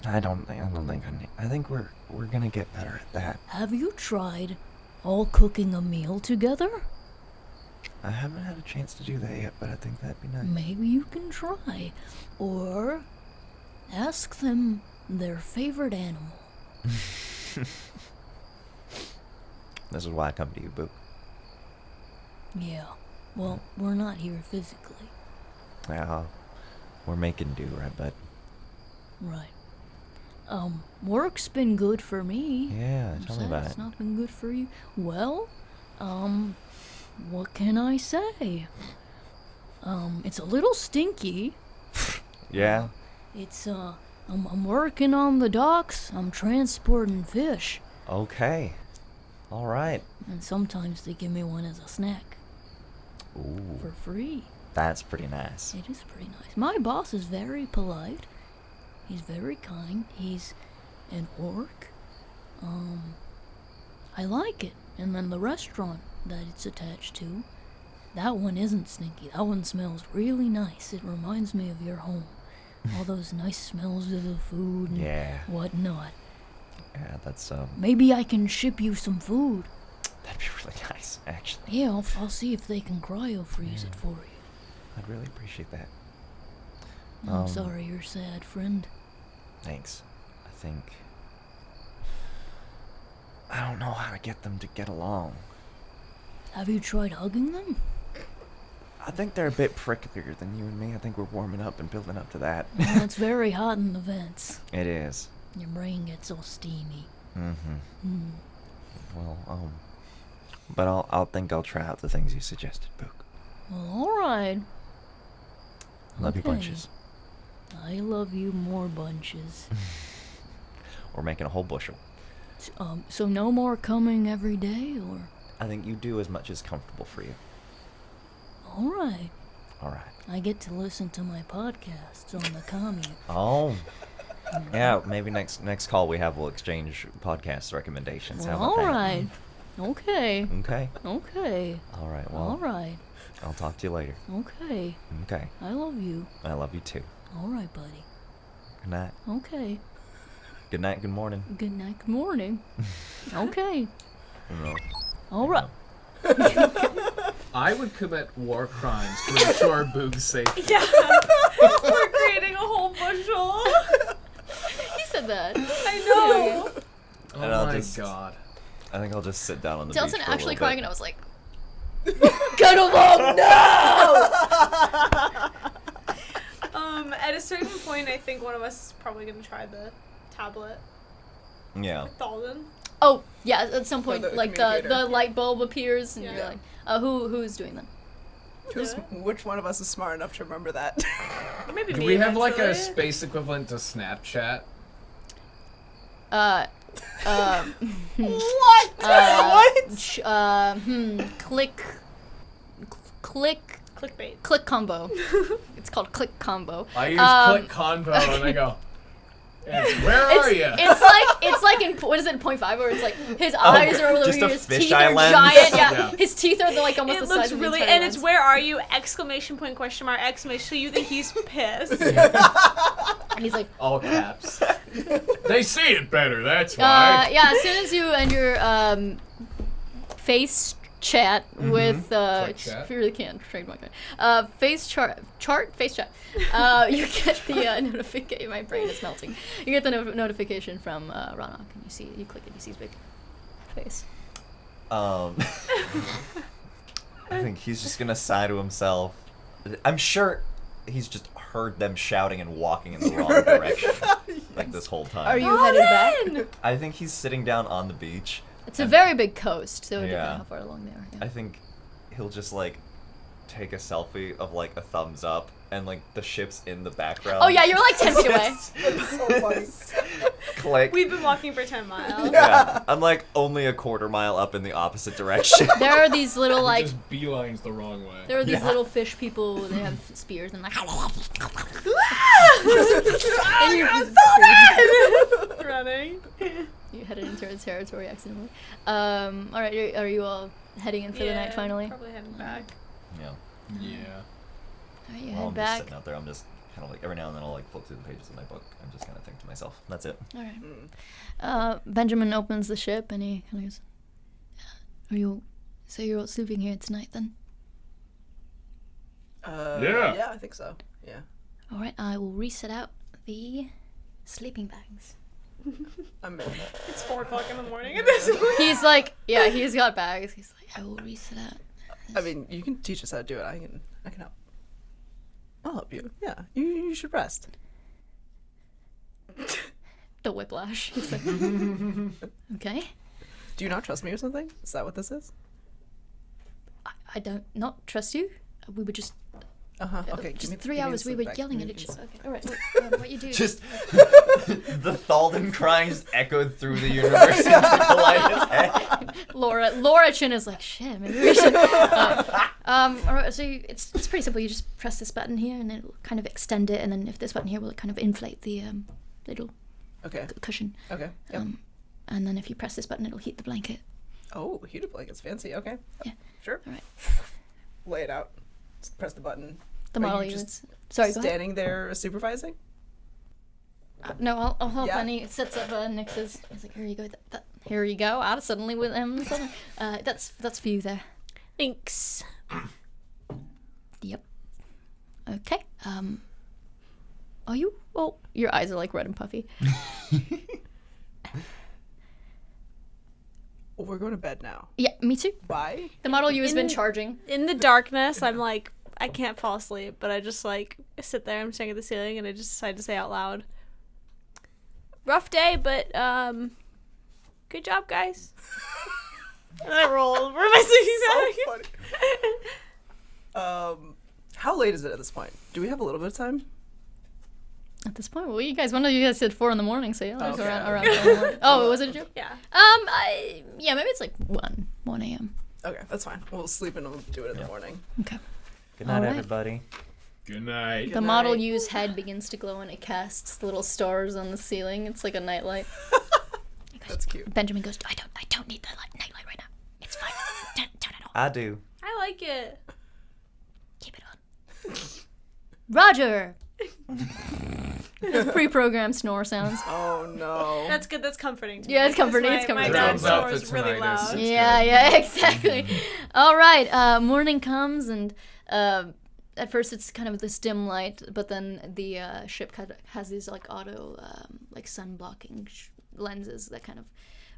I don't think I think we're gonna get better at that. Have you tried all cooking a meal together? I haven't had a chance to do that yet, but I think that'd be nice. Maybe you can try. Or ask them their favorite animal. This is why I come to you, Boog. Yeah. Well, we're not here physically. Yeah, we're making do, right, bud? Right. Work's been good for me. Yeah, tell me Sad about it's it. not been good for you. Well, what can I say? It's a little stinky. Yeah. It's, I'm working on the docks. I'm transporting fish. Okay. All right. And sometimes they give me one as a snack. Ooh, For free. that's pretty nice. It is pretty nice. My boss is very polite. He's very kind. He's an orc. I like it. And then the restaurant that it's attached to, that one isn't stinky. That one smells really nice. It reminds me of your home. All those nice smells of the food and Yeah. whatnot. Yeah, that's Maybe I can ship you some food. that'd be really nice, actually. Yeah, I'll see if they can cryo freeze it for you. I'd really appreciate that. I'm sorry you're sad, friend. Thanks. I don't know how to get them to get along. Have you tried hugging them? I think they're a bit pricklier than you and me. I think we're warming up and building up to that. Well, it's very hot in the vents. It is. Your brain gets all steamy. Mm-hmm. Well, but I'll try out the things you suggested, Book. Well, alright. Love you Okay. bunches. I love you more bunches. We're making a whole bushel. So no more coming every day, or? I think you do as much as comfortable for you. All right. All right. I get to listen to my podcasts on the commute. Oh. Yeah, maybe next call we'll exchange podcast recommendations. How about All that? right. Okay. Okay. Okay. All right. Well, All right. I'll talk to you later. Okay. Okay. I love you. I love you too. All right, buddy. Good night. Okay. Good night. Good morning. Good night. Good morning. Okay. No. All right. I would commit war crimes to ensure Boog's safety. Yeah. We're creating a whole bushel. He said that. I know. Oh And I'll my just- god. I think I'll just sit down on the Delton beach for a actually little crying, bit. and I was like, "Get along now!" At a certain point, I think one of us is probably gonna try the tablet. Yeah. Thallden. Oh yeah, at some point, the like the communicator. light bulb appears, and Yeah. you're like, who's doing that? Which one of us is smart enough to remember that? Maybe Do me we have like a eventually. space equivalent to Snapchat? What? Clickbait. Click combo. It's called click combo. I use click convo and I go, where are you? It's like in what is it, 0.5, where it's like his eyes are over just a his teeth fisheye are lens? giant. Yeah, Yeah. his teeth are like almost It the looks size of really, the entire and it's lens. where are you? Exclamation point, question mark, exclamation. So you think he's pissed? And he's like, All caps. They see it better, that's why. yeah. As soon as you end your face chat with Quick chat. if you really can't trademark it. Face face chat. You get the notification. My brain is melting. You get the notification from Raanok, and you click it. You see his big face. I think he's just gonna sigh to himself. I'm sure he's just heard them shouting and walking in the wrong direction, like this whole time. Are you headed back? I think he's sitting down on the beach. It's a very big coast, so it depends Yeah. how far along they are. I think he'll just like take a selfie of like a thumbs up and like the ship's in the background. Oh yeah, you're like 10 feet away. So funny. Click. We've been walking for 10 miles. Yeah, I'm like only a quarter mile up in the opposite direction. There are these little He like just beelines the wrong way. there are these Yeah. little fish people. They have spears and like. and you're Running. you headed into its territory accidentally. All right, are you all heading in for the night finally? Probably heading back. Yeah. Yeah. All right, you Well, head I'm just back. sitting out there. I'm just kind of like every now and then I'll like flip through the pages of my book and just kind of think to myself, that's it. All right. Benjamin opens the ship and he kind of goes, so you're all sleeping here tonight then? Yeah. Yeah, I think so. Yeah. All right, I will reset out the sleeping bags. I'm in. It's 4 o'clock in the morning at this point. He's like, yeah, he's got bags. He's like, I will reset out. I mean, you can teach us how to do it. I can help. I'll help you. Yeah. You should rest. The whiplash. He's like, okay. Do you not trust me or something? Is that what this is? I don't not trust you. We were just Okay. just 3 hours. We were yelling at each other. Okay. All right. What you do? Just the Thallden crying just echoed through the universe into Kaleida's head. Laura Chin is like, shit. Maybe we should. All right. So it's pretty simple. You just press this button here, and it'll kind of extend it, and then if this button here will kind of inflate the little Okay. cushion. Okay. Yep. And then if you press this button, it'll heat the blanket. Oh, heated blankets, fancy. Okay. Yeah. Sure. All right. Lay it out. Just press the button. The Are model you units. just Sorry, go ahead. Standing there supervising? No, I'll help. Yeah. And he sets up Nix's. He's like, here you go. Here you go. Out suddenly with him. That's for you there. Thanks. Yep. Okay. Are you? Oh, your eyes are like red and puffy. We're going to bed now. Yeah, me too. Why? The Model U has been In- charging. In the darkness, I'm like, I can't fall asleep, but I just like sit there. I'm staring at the ceiling, and I just decide to say out loud, "Rough day, but good job, guys." And I roll over my sleeping bag. How late is it at this point? Do we have a little bit of time? At this point, well, you guys, one of you guys said 4 a.m, so yeah, like Okay. around 4 a.m. Oh, was it a joke? Yeah. Yeah, maybe it's like 1 a.m. Okay, that's fine. We'll sleep and we'll do it in the morning. Okay. Good night, Alright. everybody. Good night. The Model U's head begins to glow and it casts little stars on the ceiling. It's like a nightlight. That's cute. Benjamin goes, I don't need the nightlight right now. It's fine. Turn it off. I do. I like it. Keep it on. Roger. Pre-programmed snore sounds. Oh no. That's good. That's comforting to me. Yeah, it's because comforting, it's My comforting. dad Rounds out the snores really tinnitus. loud. It's Yeah, exactly. All right. Morning comes and at first it's kind of this dim light, but then the ship has these like auto like sun blocking lenses that kind of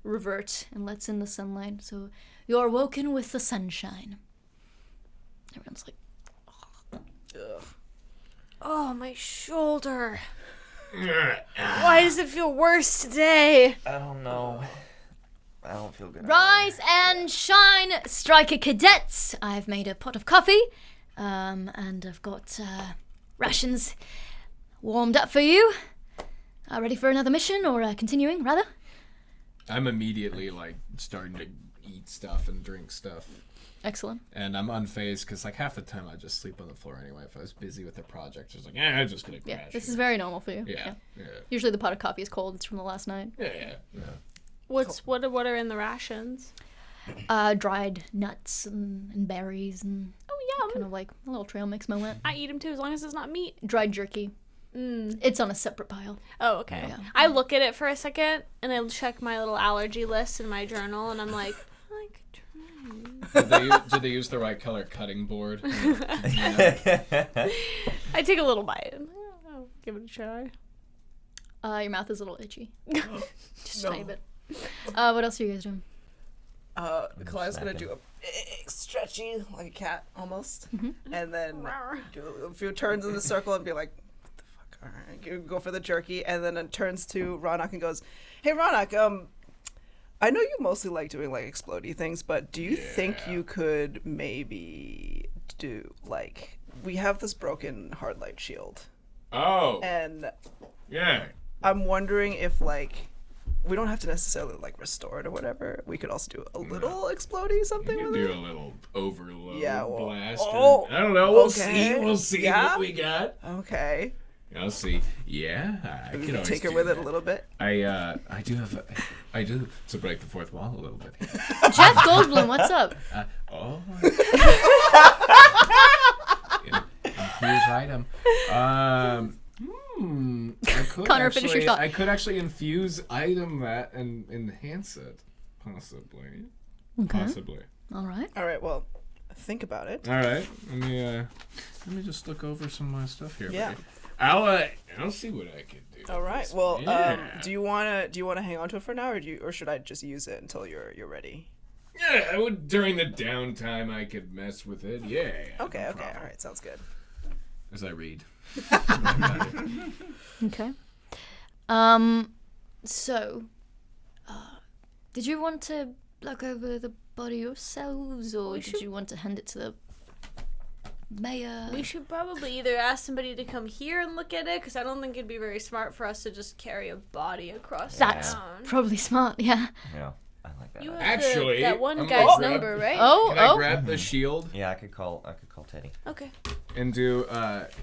revert and lets in the sunlight. So you're woken with the sunshine. Everyone's like, Ugh. Oh, my shoulder. Why does it feel worse today? I don't know. I don't feel good. rise and shine, Stryker cadets. I've made a pot of coffee, and I've got rations warmed up for you. Ready for another mission, or continuing, rather? I'm immediately like starting to eat stuff and drink stuff. Excellent. And I'm unfazed because like half the time I just sleep on the floor anyway. If I was busy with a project, I was like, I'm just gonna crash. Yeah, this here. is very normal for you. Yeah. Usually the pot of coffee is cold. It's from the last night. Yeah. What are in the rations? Dried nuts and berries and Oh, kind of like a little trail mix moment. I eat them too, as long as it's not meat. Dried jerky. It's on a separate pile. Oh, okay. Yeah. I look at it for a second, and I check my little allergy list in my journal, and I'm like, I could try. Did they use the right color cutting board? I take a little bite. And, I'll give it a try. Your mouth is a little itchy. Just a No. tiny bit. What else are you guys doing? Kaleida's gonna snapping. do a big stretchy, like a cat almost, Mm-hmm. and then do a few turns in the circle and be like, "What the fuck?" All right, you go for the jerky, and then it turns to Raanok and goes, "Hey, Raanok, I know you mostly like doing like explodey things, but do you think you could maybe do like we have this broken hard light shield, Oh, and yeah. I'm wondering if like." We don't have to necessarily like restore it or whatever. We could also do a little explodey something You with do it. a little overload Yeah, well- blast. oh, I don't know. We'll okay. see. We'll see Yeah. what we got. Okay. I'll see. Yeah, I We can can always take her do with it that. a little bit. I do to break the fourth wall a little bit. Jeff Goldblum, what's up? Oh. Infuse item. I could Connor, finish your thought. I could actually infuse item that and enhance it, possibly. Okay. Possibly. All right. All right. Well, think about it. All right. Let me just look over some of my stuff here. Yeah. I'll see what I can do. All right. Well, Yeah. do you wanna hang on to it for now, or should I just use it until you're ready? Yeah, I would during the downtime I could mess with it. Yeah. Okay. no Okay. problem. All right. Sounds good. As I read. Okay. So, did you want to look over the body yourselves, or did you want to hand it to the mayor? We should probably either ask somebody to come here and look at it, because I don't think it'd be very smart for us to just carry a body across That's town. probably smart, yeah. Yeah, I like that. You have Actually, that one I'm guy's gonna grab- number, right? Can I grab the shield Yeah, I could call Teddy. Okay. and do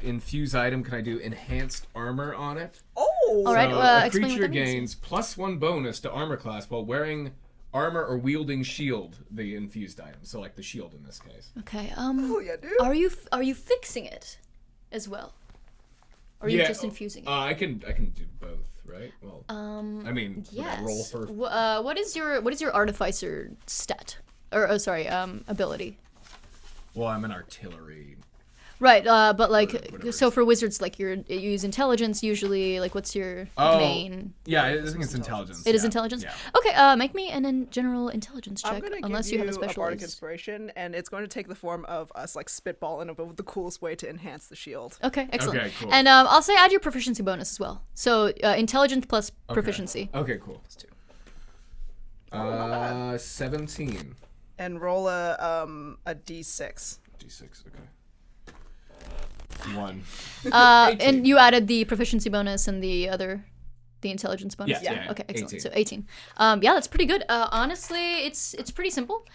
infuse item? Can I do enhanced armor on it? Oh. All right. So Explain a what creature that means. gains +1 bonus to armor class while wearing armor or wielding shield. The infused item, so like the shield in this case. Okay. Oh yeah, dude. Are you fixing it as well? Or are you just infusing it? I can do both, right? Well, I mean, would I roll Yes. for? What is your artificer stat? Or ability? Well, I'm an artillery. Right, but like, whatever so it for wizards, like you use intelligence usually. Like, what's your main? Yeah, I think it's intelligence. It is yeah. intelligence. Yeah. Okay, make me an general intelligence I'm check, gonna unless give you have a bardic specialized. inspiration, and it's going to take the form of us like spitballing about the coolest way to enhance the shield. Okay, excellent. Okay, cool. And I'll say add your proficiency bonus as well. So intelligence plus proficiency. Okay, cool. It's 2. 17. And roll a d6. D6. Okay. 1. And you added the proficiency bonus and the intelligence bonus. Yeah. Okay, excellent. 18. So 18. Yeah, that's pretty good. Honestly, it's pretty simple.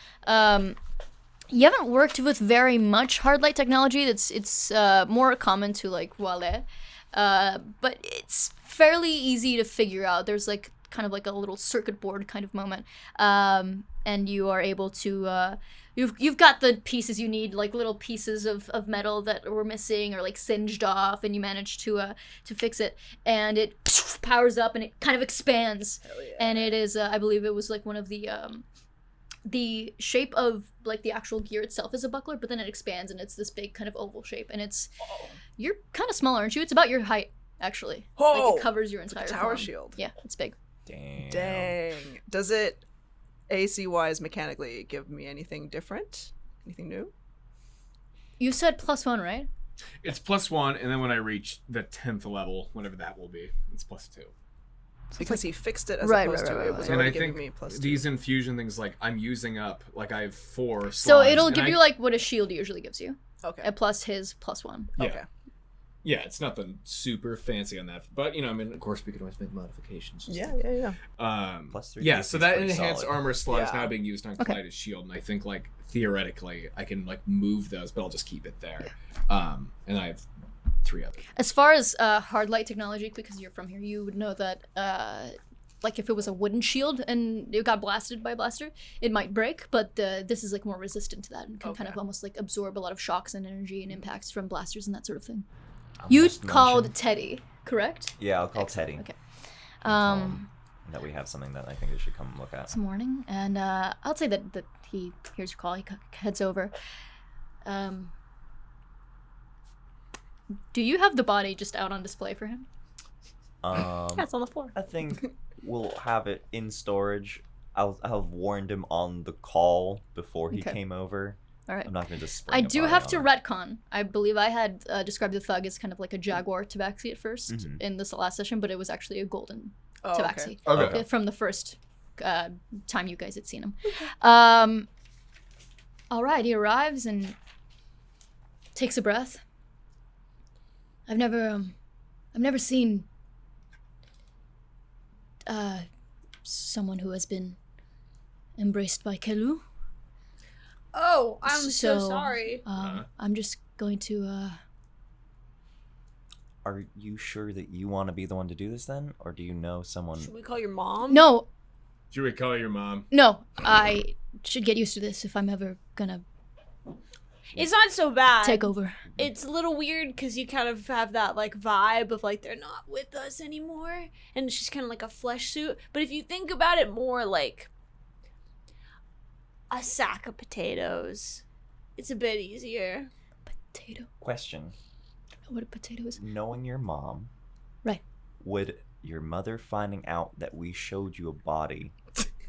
You haven't worked with very much hard light technology. It's more common to like Wale, but it's fairly easy to figure out. There's like kind of like a little circuit board kind of moment, and you are able to. You've got the pieces you need, like little pieces of metal that were missing or like singed off, and you manage to fix it, and it powers up and it kind of expands. Hell yeah. And it is, I believe it was like one of the shape of like the actual gear itself is a buckler, but then it expands and it's this big kind of oval shape, and you're kind of small, aren't you? It's about your height actually. Oh, like it covers your entire tower form. shield. Yeah, it's big. Dang. Does it AC wise mechanically give me anything different? Anything new? You said +1, right? It's +1, and then when I reach the 10th level, whatever that will be, it's +2. Because he fixed it as Right, opposed right, to right, it was right. And already I giving think me +2. these infusion things, like, I'm using up, like, I have 4 slots. So it'll and give you like what a shield usually gives you, Okay. plus his +1. Yeah. Okay. Yeah, it's nothing super fancy on that. But, you know, I mean, of course, we can always make modifications. Yeah. +3 Yeah, is so that pretty enhanced solid. armor slot is Yeah. now being used on Okay. Kaleida's shield, and I think, like, theoretically, I can, like, move those, but I'll just keep it there. And I have 3 others. As far as hard light technology, because you're from here, you would know that like if it was a wooden shield and it got blasted by a blaster, it might break, but this is like more resistant to that and can kind of almost like absorb a lot of shocks and energy and impacts from blasters and that sort of thing. You Just called mention- Teddy, correct? Yeah, I'll call Teddy. Okay. That we have something that I think they should come look at. This morning, and I'll say that he hears your call. He heads over. Do you have the body just out on display for him? That's on the floor. I think we'll have it in storage. I'll have warned him on the call before he Okay. came over. All right. I'm not going to just spring I a do body have on to him. retcon. I believe I had described the thug as kind of like a jaguar tabaxi at first Mhm. in this last session, but it was actually a golden Oh, tabaxi Okay. from the first time you guys had seen him. All right, he arrives and takes a breath. I've never seen someone who has been embraced by Kelu. Oh, I'm so sorry. I'm just going to Are you sure that you want to be the one to do this then? Or do you know someone? Should we call your mom? No, Should we call your mom? no, I should get used to this if I'm ever gonna It's not so bad. take over. It's a little weird because you kind of have that like vibe of like they're not with us anymore, and it's just kind of like a flesh suit. But if you think about it more like a sack of potatoes, it's a bit easier. Potato. Question. I don't know what a potato is. Knowing your mom, Right. would your mother finding out that we showed you a body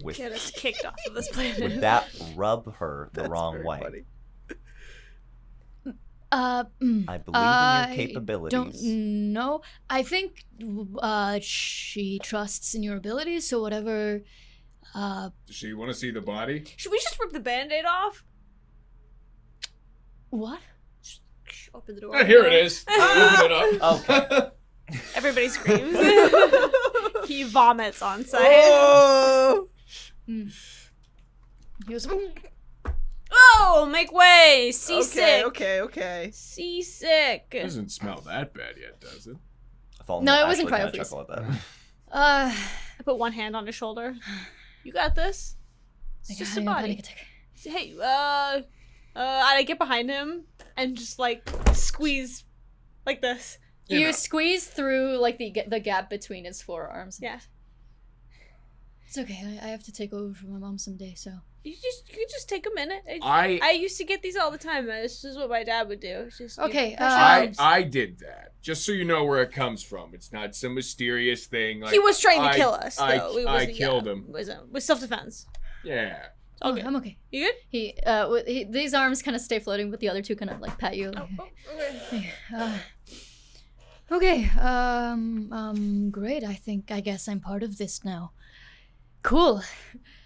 with Get us kicked off of this planet. would that rub her the That's wrong very way? funny. I believe in your capabilities. Don't know. I think she trusts in your abilities, so whatever. Does she want to see the body? Should we just rip the band-aid off? What? Open the door. Oh, here it is. Open it up. Okay. Everybody screams. He vomits on site. Oh! He goes, Oh, make way! Seasick. Okay. Seasick. Doesn't smell that bad yet, does it? Thallden No, will it wasn't actually kinda cryo freeze. chuckle at that. I put one hand on his shoulder. You got this. It's just a having body. panic attack. Hey, I get behind him and just like squeeze like this. You You know. squeeze through like the gap between his forearms. Yeah. It's okay. I have to take over for my mom someday, so. You just take a minute. I I used to get these all the time. This is what my dad would do. It's just Okay, I did that. Just so you know where it comes from. It's not some mysterious thing. Like he was trying to I- kill us. I Though. It I wasn't- killed yeah, him. It was self-defense. Yeah. Okay. I'm okay. You good? These arms kind of stay floating, but the other two kind of like pat you. Oh, okay. Okay. Great. I guess I'm part of this now. Cool.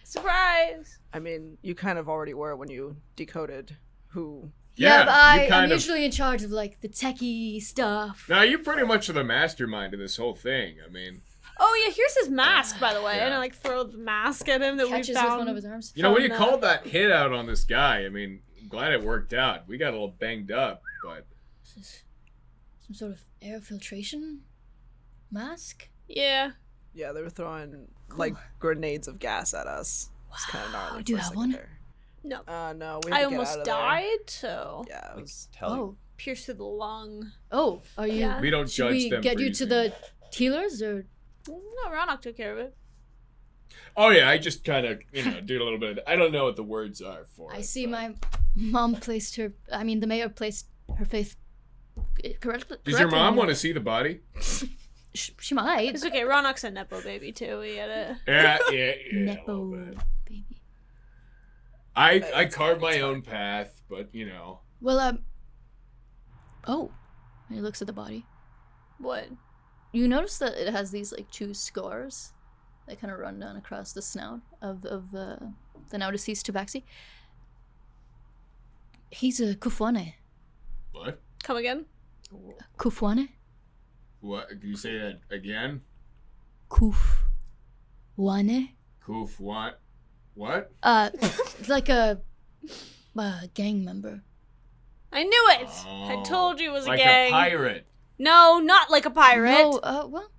Surprise. I mean, you kind of already were when you decoded who Yeah, but you I'm usually in charge of like the techie stuff. Now you're pretty much the mastermind of this whole thing. I mean, Oh yeah, here's his mask, by the way. Yeah. And I like throw the mask at him that we Catches found. with one of his arms. you know, when you From, called that hit out on this guy, I mean, I'm glad it worked out. We got a little banged up, but Is this some sort of air filtration mask? Yeah. Yeah, they were throwing like grenades of gas at us. It's kind of gnarly. Do you for a have second one? there. No. No, we I had to get almost out of there. died, so Yeah, it was. Oh, pierced through the lung. are you? Yeah. we don't Should judge we them. get for you to using the it. healers or? No, Raanok took care of it. Oh yeah, I just kind of did a little bit. I don't know what the words are for. I it, see but- my mom placed her. I mean, the mayor placed her faith correctly. Does your mom want to see the body? She might. It's okay. Raanok's a nepo baby too. We get it. Yeah, a little Nepo bit. baby. I carved my own path, but Well, oh, he looks at the body. What? You notice that it has these like two scars that kind of run down across the snout of the now deceased Tabaxi. He's a Kufwane. what? Come again? Kufwane? What? Can you say that again? Kufwane? Koof, what? What? Like a gang member. I knew it. I told you it was like a gang. a pirate. No, not like a pirate. No, well,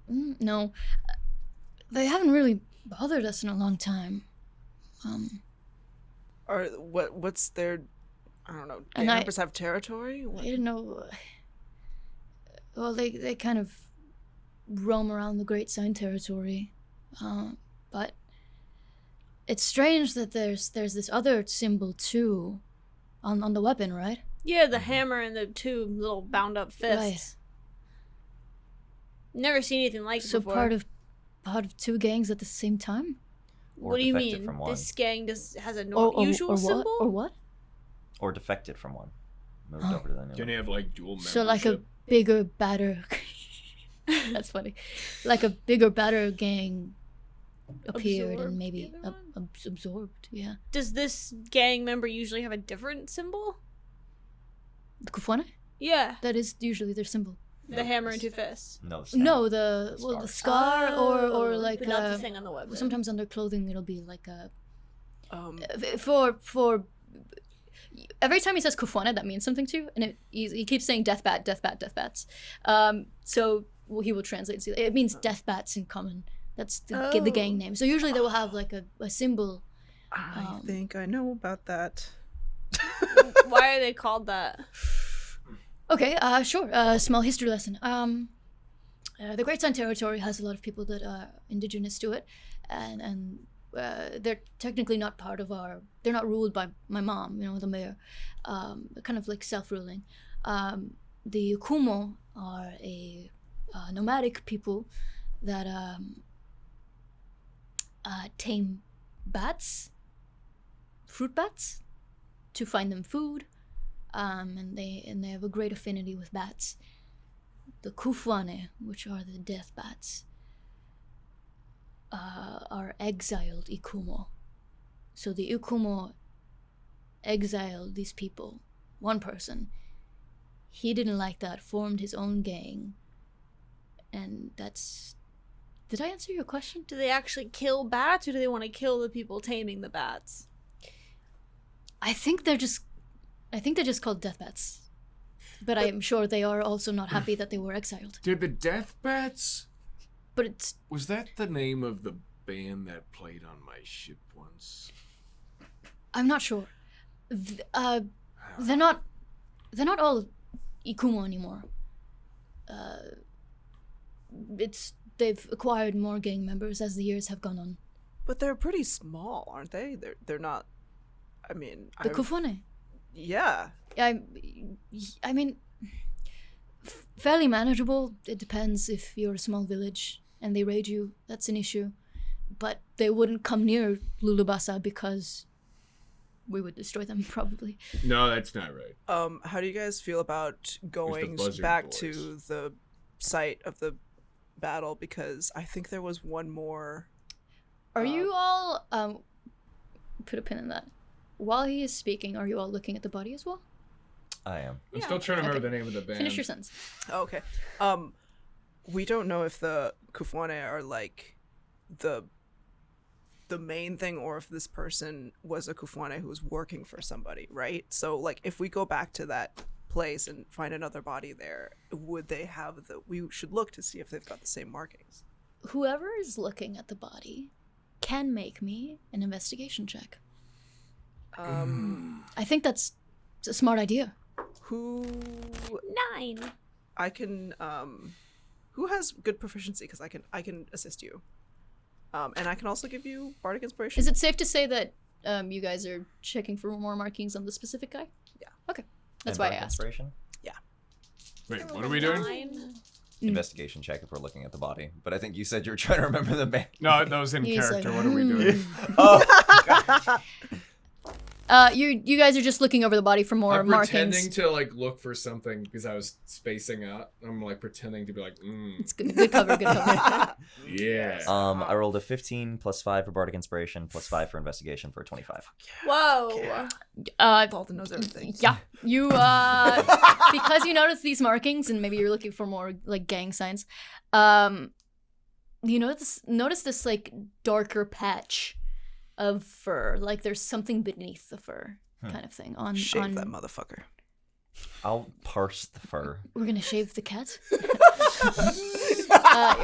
no. They haven't really bothered us in a long time. Or what's their? I don't know. And Gang I- members have territory. I didn't know. Well, they kind of roam around the Great Sign territory, but it's strange that there's this other symbol too, on the weapon, right? Yeah, the hammer and the two little bound up fists. Never seen anything like it So before. part of two gangs at the same time, What do you defected mean? from one. This gang has a or usual what? symbol? Or what? Or defected from one. Moved Oh. over to the new Can one. you have like dual membership? So like a bigger, badder. That's funny. Like a bigger, badder gang appeared Absorbed and maybe the other one? absorbed. Yeah. Does this gang member usually have a different symbol? The Kufwane? Yeah, That is usually their symbol. the hammer and two fists. No. No, the scar or like but not the thing on the weapon. sometimes on their clothing it'll be like a for every time he says Kufwane, that means something to you, and he keeps saying death bat, death bat, death bats. So he will translate and say it means death bats in common. That's the gang name. So usually they will have like a symbol. I think I know about that. Why are they called that? Okay, sure. Small history lesson. The Great Sun Territory has a lot of people that are indigenous to it, and they're technically not part of our. They're not ruled by my mom, the mayor. They're kind of like self-ruling. The Ukumo are a nomadic people that tame bats, fruit bats, to find them food. And they have a great affinity with bats. The Kufwane, which are the death bats, are exiled Ikumo. So the Ikumo exiled these people. One person. He didn't like that, formed his own gang. And that's... Did I answer your question? Do they actually kill bats, or do they want to kill the people taming the bats? I think they're just called death bats. But I am sure they are also not happy that they were exiled. Did the Death Bats? But it's... Was that the name of the band that played on my ship once? I'm not sure. They're not all Ikumo anymore. They've acquired more gang members as the years have gone on. But they're pretty small, aren't they? They're not. I mean, The Kufwane. Yeah. I mean, fairly manageable. It depends if you're a small village and they raid you. That's an issue. But they wouldn't come near Lulubasa because we would destroy them probably. No, that's not right. How do you guys feel about going Buzzard back Boys. to the site of the battle? Because I think there was one more. Are you all put a pin in that? While he is speaking, are you all looking at the body as well? I am. I'm still trying to remember the name of the band. Finish your sentence. Oh, okay. We don't know if the Kufwane are like the main thing, or if this person was a Kufwane who was working for somebody, right? So like, if we go back to that place and find another body there, would they have we should look to see if they've got the same markings. Whoever is looking at the body can make me an investigation check. I think that's a smart idea. Who 9. I can who has good proficiency, because I can assist you. And I can also give you bardic inspiration. Is it safe to say that you guys are checking for more markings on the specific guy? Yeah. Okay. That's And why I bardic asked. Inspiration? Wait, what are we doing? 9. Investigation check if we're looking at the body. But I think you said you were trying to remember the band. No, that was in He's character. like, What are we doing? You guys are just looking over the body for more I'm markings. pretending to like look for something because I was spacing out. I'm like pretending to be like, It's good cover, good cover. yeah. I rolled a 15 plus 5 for bardic inspiration plus 5 for investigation for a 25. Whoa. Yeah. Uh, Thallden knows everything. yeah, you because you notice these markings, and maybe you're looking for more like gang signs. You notice this like darker patch of fur, like there's something beneath the fur, kind of thing. Shave that motherfucker. I'll parse the fur. We're gonna shave the cat.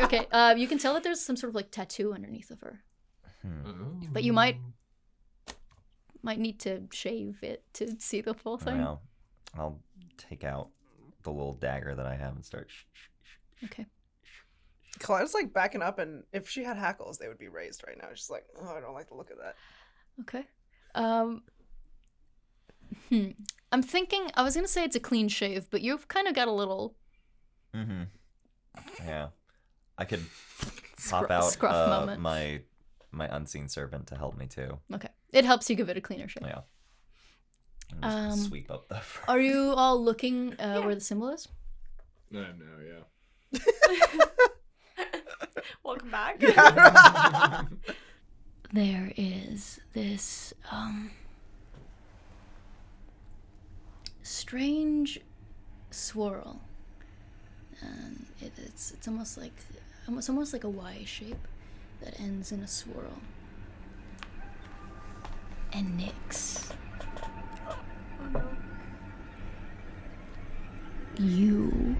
Okay. You can tell that there's some sort of like tattoo underneath the fur, but you might need to shave it to see the full thing. Yeah. I'll take out the little dagger that I have and start. Okay. Kaleida's like backing up, and if she had hackles, they would be raised right now. She's like, oh, I don't like the look of that. Okay. I'm thinking, I was gonna say it's a clean shave, but you've kind of got a little... Mm-hmm. Yeah. I could pop out scruff moment. my unseen servant to help me too. Okay. It helps you give it a cleaner shave. Yeah. And just sweep up the fur. Are you all looking where the symbol is? No, yeah. Welcome back. There is this strange swirl, and it's almost like a Y shape that ends in a swirl. And Nix, you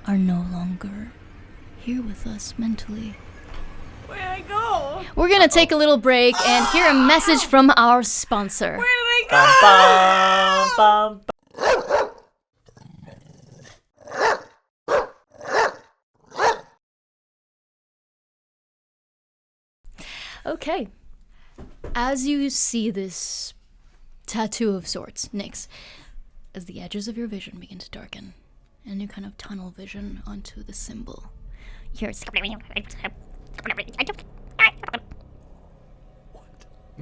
are no longer here with us mentally. Where'd I go? We're gonna take a little break and hear a message from our sponsor. Where did I go? Okay. As you see this tattoo of sorts, Nix, as the edges of your vision begin to darken, and you kind of tunnel vision onto the symbol, you hear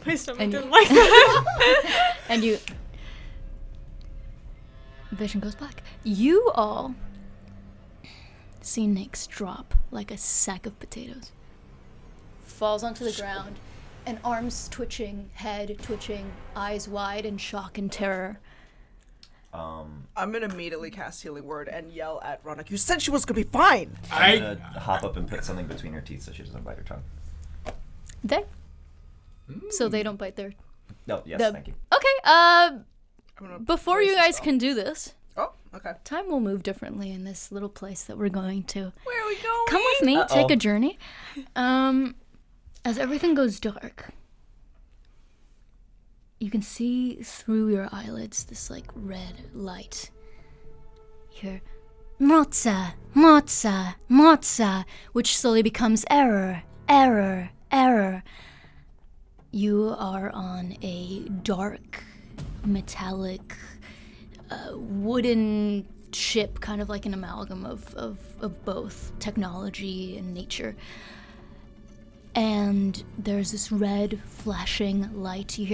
My stomach And- didn't like that. and you vision goes black. You all see Nix drop like a sack of potatoes. Falls onto the ground, and arms twitching, head twitching, eyes wide in shock and terror. I'm gonna immediately cast Healing Word and yell at Raanok, you said she was gonna be fine! I'm gonna hop up and put something between her teeth so she doesn't bite her tongue. So they don't bite their... No, yes, The- thank you. Okay, I'm gonna before raise you the guys spell. can do this, Oh, okay. time will move differently in this little place that we're going to. Where are we going? Come with me, Uh-oh. take a journey. As everything goes dark, you can see through your eyelids this like red light. You hear Motza, Motza, Motza, which slowly becomes error, error, error. You are on a dark, metallic, wooden ship, kind of like an amalgam of both technology and nature. And there's this red flashing light. You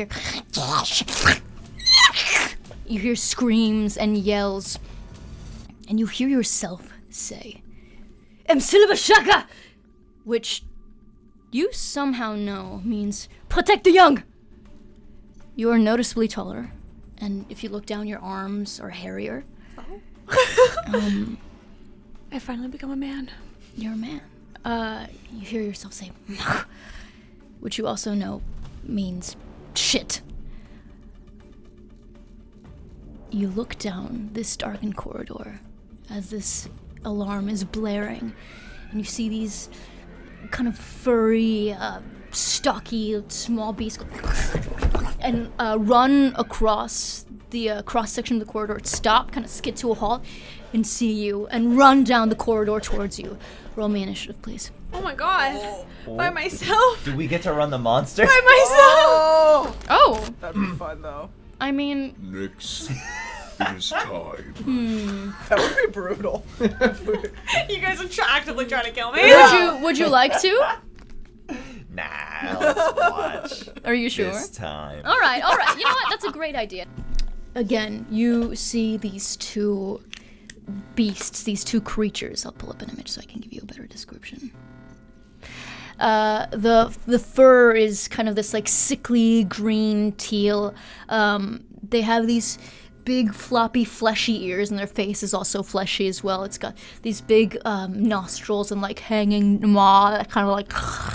hear screams and yells, and you hear yourself say, Msilibashaka! Which you somehow know means protect the young. You are noticeably taller, And if you look down, your arms are hairier. I finally become a man. You're a man. You hear yourself say, which you also know means shit. You look down this darkened corridor as this alarm is blaring, and you see these kind of furry, stocky, small beasts and run across the cross-section of the corridor, stop, kind of skid to a halt, and see you, and run down the corridor towards you. Roll me initiative, please. Oh my god. By myself. Do we get to run the monster? By myself. Oh! That'd be fun, though. I mean... Nix, it is time. That would be brutal. You guys are actively trying to kill me. Would you like to? Nah, let's watch. Are you sure? This time. All right. You know what? That's a great idea. Again, you see these two beasts, these two creatures. I'll pull up an image so I can give you a better description. The fur is kind of this like sickly green teal. They have these big floppy fleshy ears, and their face is also fleshy as well. It's got these big nostrils and like hanging maw that kind of like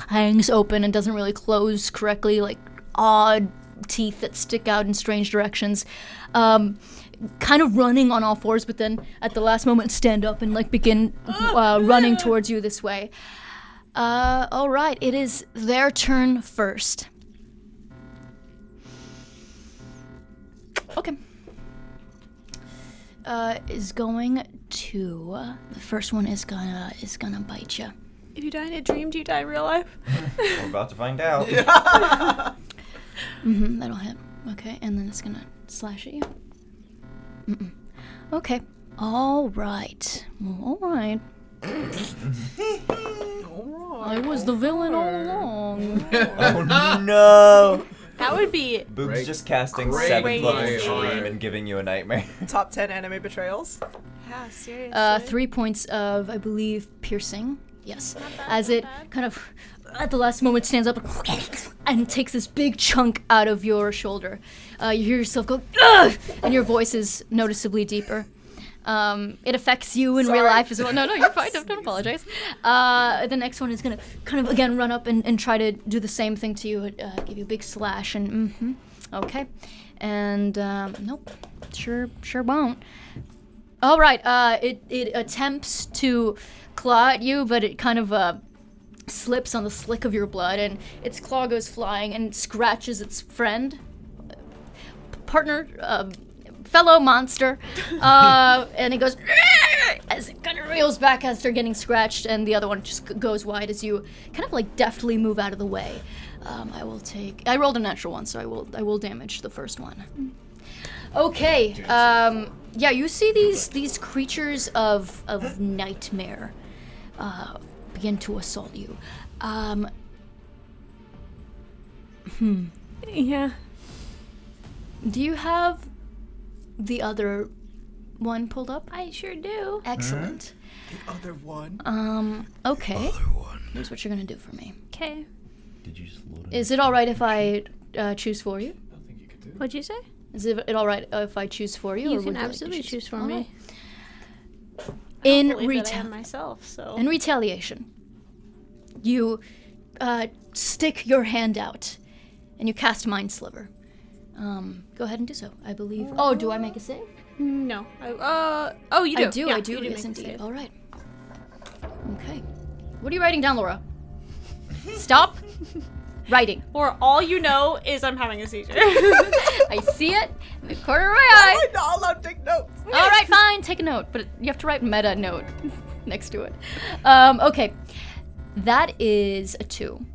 hangs open and doesn't really close correctly, like odd teeth that stick out in strange directions. Kind of running on all fours, but then at the last moment stand up and like begin running towards you this way. All right, it is their turn first. Okay. Is going to the first one is gonna bite you. If you die in a dream, do you die in real life? We're about to find out. That'll hit. Okay, and then it's gonna slash at you. Okay. All right. I was the villain all along. Oh no! That would be... Boob's just casting Crazy. 7th level stream and giving you a nightmare. Top 10 anime betrayals. Yeah, seriously. 3 points of, I believe, piercing. Yes. Not bad, As not it bad. kind of, at the last moment, stands up and takes this big chunk out of your shoulder. You hear yourself go, ugh! And your voice is noticeably deeper. It affects you in real life as well. No, you're fine. Don't apologize. The next one is going to kind of, again, run up and try to do the same thing to you. Give you a big slash and, okay. And, nope. Sure won't. All right. It attempts to claw at you, but it kind of, slips on the slick of your blood, and its claw goes flying and scratches its friend, partner, fellow monster, and it goes as it kind of reels back after getting scratched, and the other one just goes wide as you kind of like deftly move out of the way. I rolled a natural one, so I will damage the first one. Okay. Yeah, you see these creatures of nightmare begin to assault you. Yeah. Do you have the other one pulled up? I sure do. Excellent. The other one. Okay. Here's what you're gonna do for me. Okay. Did you just load it? Is it all right if I choose for you? I don't think you could do What'd you say? Is it all right if I choose for you? You or can would like to absolutely choose for All me. right. I In don't believe that I am retail. myself, so. In retaliation, you stick your hand out and you cast Mind Sliver. Go ahead and do so. I believe. Oh, do I make a save? No. Oh, you do. I do. Yeah, I do. you Yes, make a indeed. save. All right. Okay. What are you writing down, Laura? Stop writing. Or all you know is I'm having a seizure. I see it in the corner of my eye. I'm not allowed to take notes. All right, fine. Take a note, but you have to write meta note next to it. Okay. That is a 2.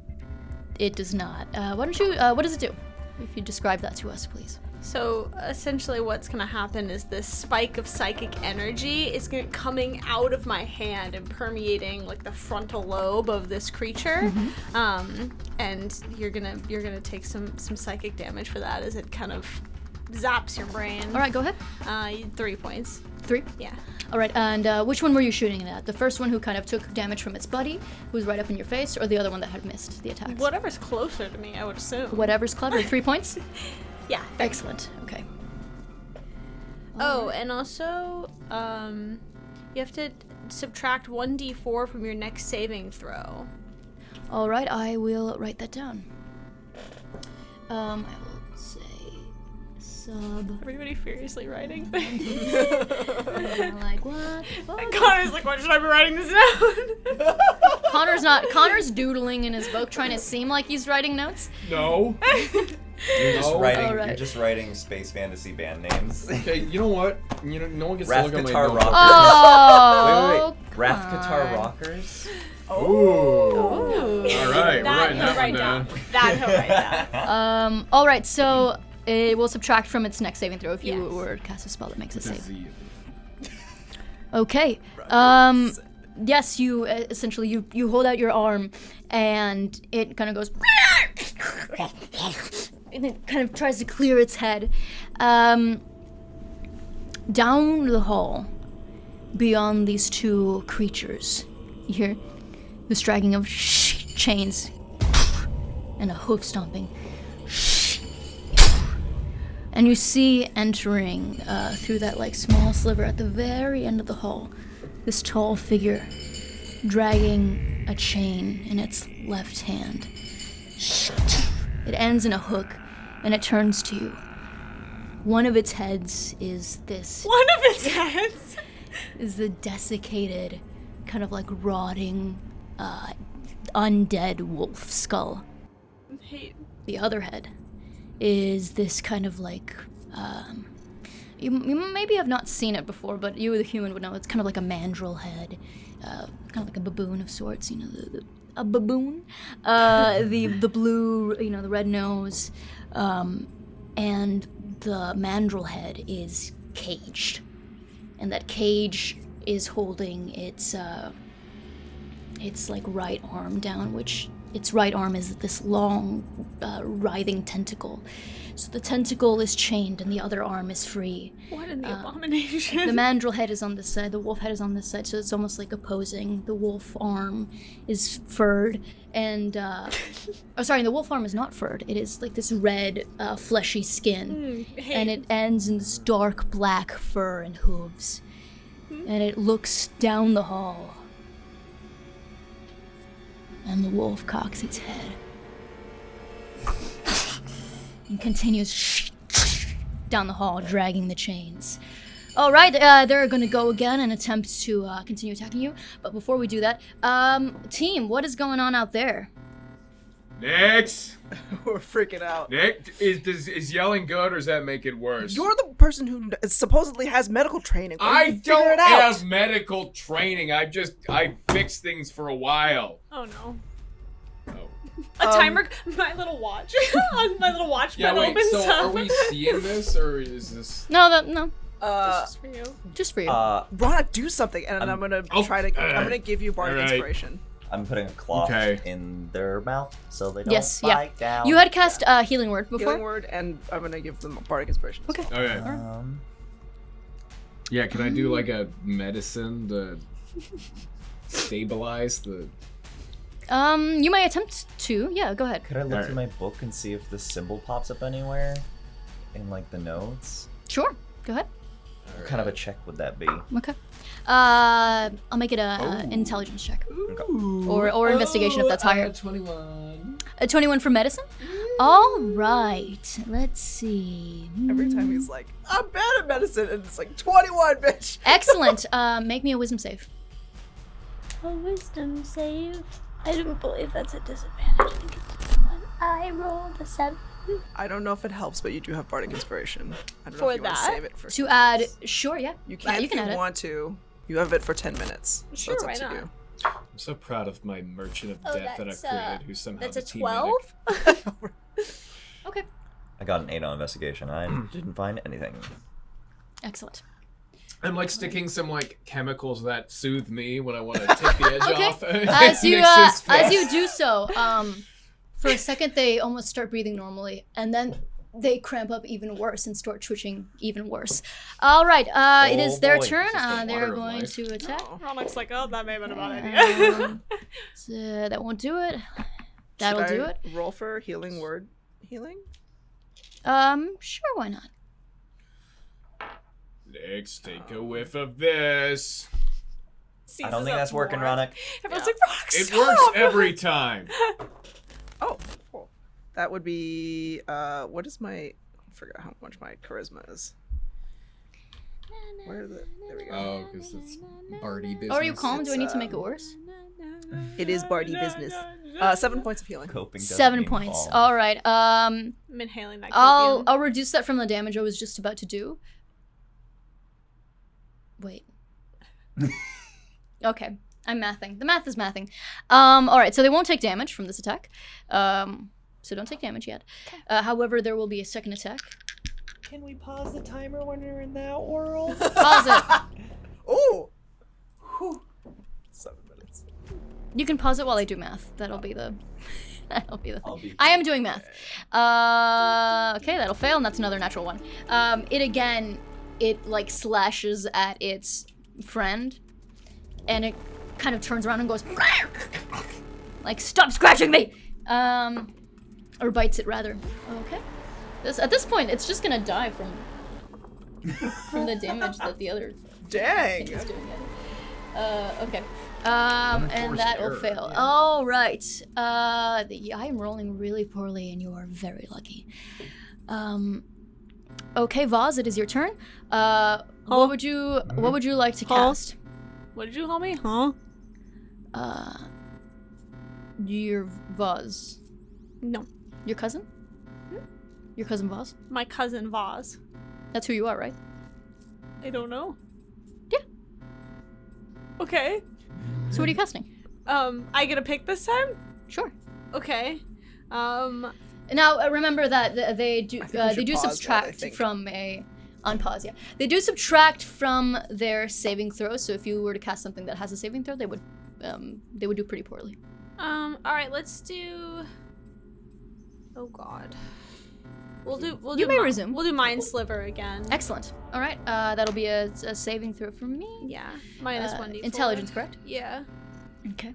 It does not. Why don't you? What does it do? If you describe that to us, please. So essentially what's going to happen is this spike of psychic energy is coming out of my hand and permeating like the frontal lobe of this creature. And you're going to take some psychic damage for that as it kind of zaps your brain. All right, go ahead. 3 points. 3. Yeah. All right, and which one were you shooting it at? The first one who kind of took damage from its buddy, who was right up in your face, or the other one that had missed the attacks? Whatever's closer to me, I would assume. Whatever's clever. 3 points? Yeah. Excellent. Okay. Oh, and also, you have to subtract 1d4 from your next saving throw. All right, I will write that down. I will say sub. Everybody furiously writing. I'm like, what? And Connor's like, why should I be writing this down? Connor's doodling in his book, trying to seem like he's writing notes. No. You're just writing space fantasy band names. Okay, you know what? You know, no one gets Raft to look guitar at my notes. Oh. Wait. Raft guitar rockers? Ooh. All right, we're writing that one down. That he'll write down. All right, so it will subtract from its next saving throw if you were to cast a spell that makes it save. Okay. Yes, you essentially you hold out your arm, and it kind of goes, and it kind of tries to clear its head. Down the hall, beyond these two creatures, you hear the striking of chains and a hoof stomping. And you see entering through that like small sliver at the very end of the hall, this tall figure dragging a chain in its left hand. It ends in a hook, and it turns to you. One of its heads is this. One of its heads is the desiccated, kind of like rotting, undead wolf skull. Hate. The other head is this kind of like, you maybe have not seen it before, but you, the human, would know. It's kind of like a mandrill head, kind of like a baboon of sorts. You know, a baboon. The blue, you know, the red nose, and the mandrill head is caged, and that cage is holding its like right arm down, which its right arm is this long, writhing tentacle. So the tentacle is chained and the other arm is free. What in the abomination? The mandrill head is on this side, the wolf head is on this side, so it's almost like opposing. The wolf arm is furred, and the wolf arm is not furred. It is like this red, fleshy skin, and it ends in this dark black fur and hooves. And it looks down the hall. And the wolf cocks its head and continues down the hall, dragging the chains. All right, they're going to go again and attempt to continue attacking you. But before we do that, team, what is going on out there? Nix! We're freaking out. Nick, is yelling good, or does that make it worse? You're the person who supposedly has medical training. I Figure don't it out. have medical training. I fix things for a while. Oh no. Oh. A timer, my little watch. My little watch Yeah, pen wait, opens so up. are we seeing this, or is this... No. This is for you. Just for you. Rana, do something, and I'm gonna try to. I'm gonna give you bardic Alright. inspiration. I'm putting a cloth in their mouth so they don't Yes, yeah. bite down. You had cast Healing Word before? Healing word, and I'm gonna give them bardic inspiration. Okay. Okay. Yeah, can I do like a medicine to stabilize the... You may attempt to. Yeah, go ahead. Could I look Alright. through my book and see if the symbol pops up anywhere in like the notes? Sure. Go ahead. What kind of a check would that be? Okay. I'll make it a intelligence check. Or investigation if that's higher. 21. A 21 for medicine? All right. Let's see. Every time he's like, I'm bad at medicine, and it's like 21, bitch. Excellent. Make me a wisdom save. A wisdom save. I don't believe that's a disadvantage. I rolled a 7. I don't know if it helps, but you do have bardic inspiration. I don't know For if you want to that? save it for. To add, sure, yeah. You can you if can you add want to. You have it for 10 minutes. So Sure, it's up why to not? you. I'm so proud of my merchant of Oh, death that I've that's, created, who's somehow That's the a team 12? medic. Okay. I got an 8 on investigation. I didn't find anything. Excellent. I'm like sticking some like chemicals that soothe me when I want to take the edge Okay. off. As you Nix's as you face. do so, for a second they almost start breathing normally, and then they cramp up even worse and start twitching even worse. All right, it is their boy, turn. this is the They're water of going life. to attack. Ronok's like, oh, that may have been a bad idea. So that won't do it. That'll Should do I it. Roll for healing word healing. Sure, why not? Nix, take a whiff of this. I don't think that's working, Raanok. Everyone's like, Raanok, It stop! works every time. Oh, cool. That would be what is my? I forgot how much my charisma is. Where is it? There we go. Oh, because it's Barty business. Oh, are you calm? Do I need to make it worse? It is Barty business. 7 points of healing. Coping doesn't 7 mean points. fall. All right. I'm inhaling that copium. I'll reduce that from the damage I was just about to do. Wait. Okay, I'm mathing. The math is mathing. All right, so they won't take damage from this attack. So don't take damage yet. However, there will be a second attack. Can we pause the timer when we're in that world? Pause it. Oh. 7 minutes. You can pause it while I do math. That'll be the. That'll be the. I'll be- I am doing math. Okay, that'll fail, and that's another natural one. It like slashes at its friend, and it kind of turns around and goes, like, stop scratching me, or bites it rather. Okay. At this point, it's just gonna die from the damage that the other Dang. thing is doing. Okay. And Unforced that will error, fail. yeah. All right. I am rolling really poorly, and you are very lucky. Okay, Vaz, it is your turn. What would you like to cast? What did you call me? Huh? Your Vaz. No. Your cousin? Your cousin Vaz? My cousin Vaz. That's who you are, right? I don't know. Yeah. Okay. So what are you casting? I get to pick this time? Sure. Okay. Now remember that they do I think we should pause that, I subtract think. from a unpause. Yeah, they do subtract from their saving throw. So if you were to cast something that has a saving throw, they would do pretty poorly. All right, let's do. Oh God. You may resume. We'll do Mind Sliver again. Excellent. All right, that'll be a saving throw for me. Yeah. Minus 1d4. Intelligence, correct? Yeah. Okay.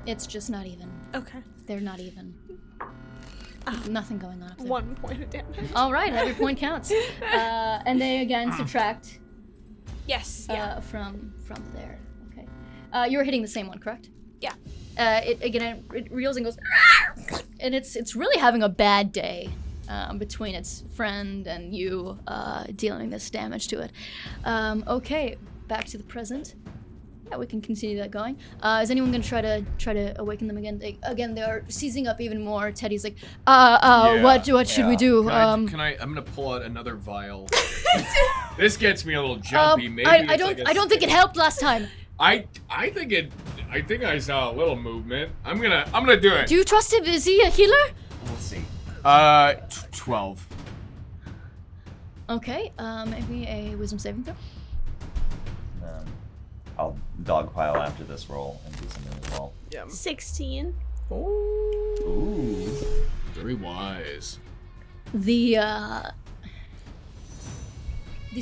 It's just not even. Okay. They're not even. Nothing going on up there. 1 point of damage. All right, every point counts. And they again subtract Yes. Yeah. from there. Okay. You were hitting the same one, correct? Yeah. It reels and goes, and it's really having a bad day between its friend and you dealing this damage to it. Okay, back to the present. Yeah, we can continue that going. Is anyone gonna try to awaken them again? They are seizing up even more. Teddy's like, what should we do? I'm gonna pull out another vial. This gets me a little jumpy. Maybe I don't think it helped last time. I think I saw a little movement. I'm gonna do it. Do you trust him? Is he a healer? Let's see. 12. Okay, maybe a wisdom saving throw. I'll dogpile after this roll and do something as well. Yeah. 16. Ooh. Very wise. These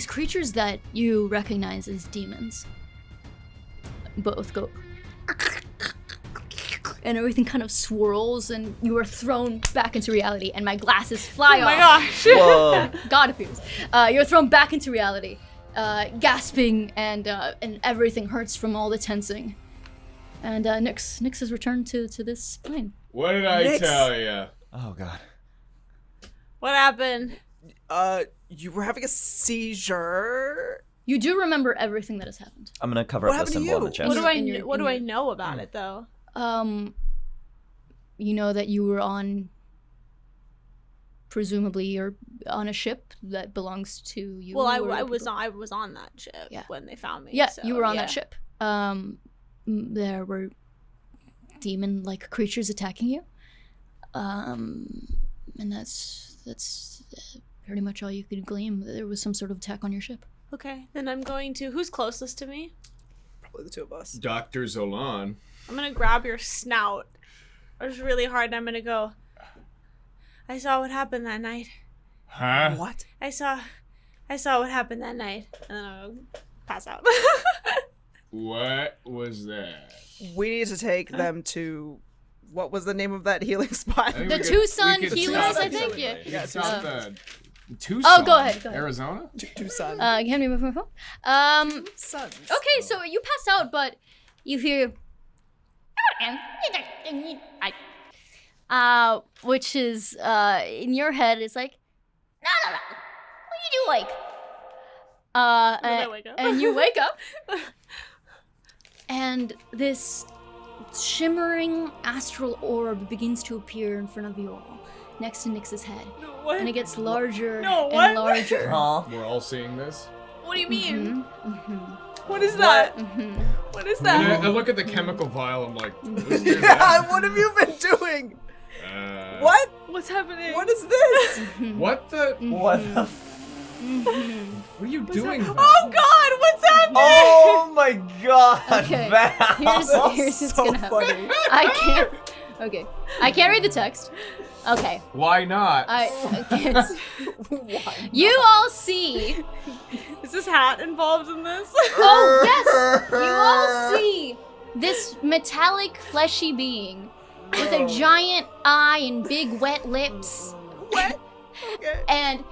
creatures that you recognize as demons both go, and everything kind of swirls, and you are thrown back into reality, and my glasses fly off. Oh my gosh. Whoa. God appears. You're thrown back into reality, gasping, and everything hurts from all the tensing. And Nix has returned to this plane. What did I tell you? Oh god. What happened? You were having a seizure. You do remember everything that has happened. I'm gonna cover What up the happened to symbol on the you? chest. What do I in your- what in do I your- know about it though? You know that you were on, presumably you're on a ship that belongs to you. Well, or I the was people. on that ship Yeah. when they found me. Yeah, so, you were on yeah. that ship. There were demon-like creatures attacking you. And that's pretty much all you could glean. There was some sort of attack on your ship. Okay, then I'm going to. Who's closest to me? Probably the two of us. Dr. Zolan. I'm gonna grab your snout. It was really hard, and I'm gonna go. I saw what happened that night. Huh? What? I saw what happened that night, and then I'll pass out. What was that? We need to take them to. What was the name of that healing spot? I think The we could- Tucson we could healers, stop I it. think, We yeah. could stop the Tucson. Oh, go ahead. Arizona? Tucson. Hand me my phone. Sons. Okay, so you pass out, but you hear, which is in your head. It's like, no. What are you doing? I wake up? And you wake up, and this shimmering astral orb begins to appear in front of you all, next to Nix's head. No, what? And it gets larger No, and what? larger. We're all seeing this. What do you mean? Mm-hmm. What is that? Mm-hmm. What is And that? I look at the chemical vial. I'm like, let's do Yeah, that. what have you been doing? Uh, What? What's happening? What is this? What the? What the What are you doing? Oh God! What's happening? Oh my god! Okay, Val. here's what's So gonna happen. funny. I can't read the text. Okay, Why not? I can't. You all see. Is this hat involved in this? Oh yes, you all see this metallic, fleshy being with a giant eye and big wet lips, What? Okay. and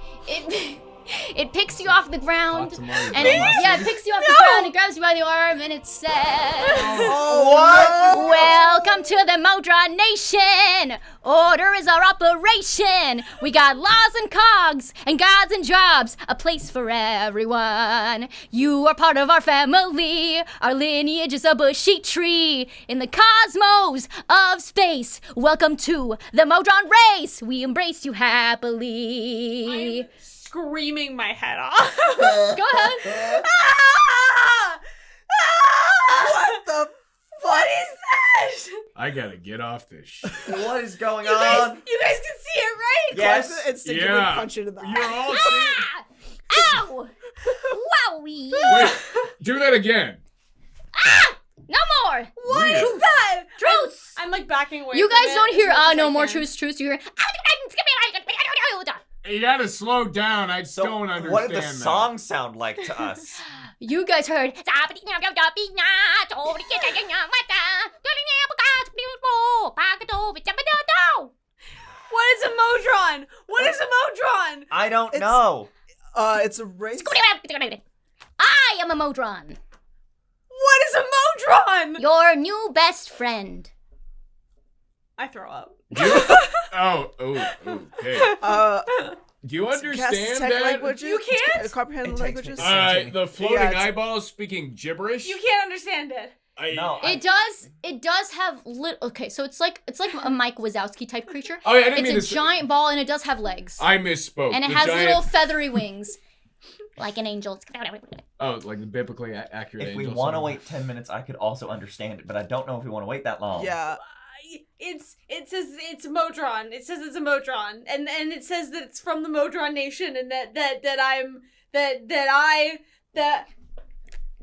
it picks you off the ground. And And it picks you off the ground and grabs you by the arm, and it says, Oh, "Welcome to the Modron Nation. Order is our operation. We got laws and cogs and gods and jobs, a place for everyone. You are part of our family. Our lineage is a bushy tree in the cosmos of space. Welcome to the Modron race. We embrace you happily." Screaming my head off. Go ahead. What the What is that? I gotta get off this shit. What is going You guys on? can see it, right? Yes. Instinctively Yeah. punch it in the You're eye. all seeing. Ow! Wowie! Wait, do that again. No more! What is that? Truce! I'm like backing away. You from guys it don't as hear, much as no I more can. truce. You hear, You gotta slow down. I So, don't understand what did the that. song sound like to us? you guys heard. What is a Modron? What is a Modron? I don't It's- know. It's a race. I am a Modron, What is a Modron? your new best friend. I throw up. Oh, okay. Do you Cast understand tech that? languages. You can't? Comprehend It takes languages. me to The floating Yeah, it's- eyeballs speaking gibberish. You can't understand it. No. It does have okay, so it's like a Mike Wazowski type creature. Oh, yeah, I didn't mean It's a to giant ball and it does have legs. I misspoke. And it The has giant- little feathery wings. Like an angel. Oh, like the biblically accurate If we angel want to song. wait 10 minutes, I could also understand it, but I don't know if we want to wait that long. Yeah. It says it's Modron. It says it's a Modron, and it says that it's from the Modron Nation, and that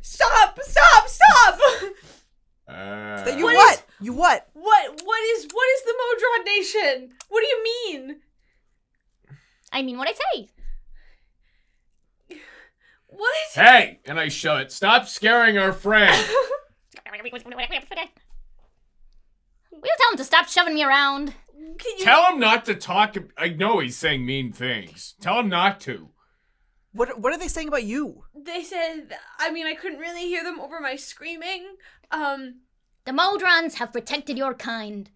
stop. That you What what? is- You what? What is the Modron Nation? What do you mean? I mean what I say. What is Hey! And I shove it. Stop scaring our friend. We'll tell him to stop shoving me around. Can you Tell him not to talk. I know he's saying mean things. Tell him not to. What are they saying about you? They said, I mean, I couldn't really hear them over my screaming. The Modrons have protected your kind.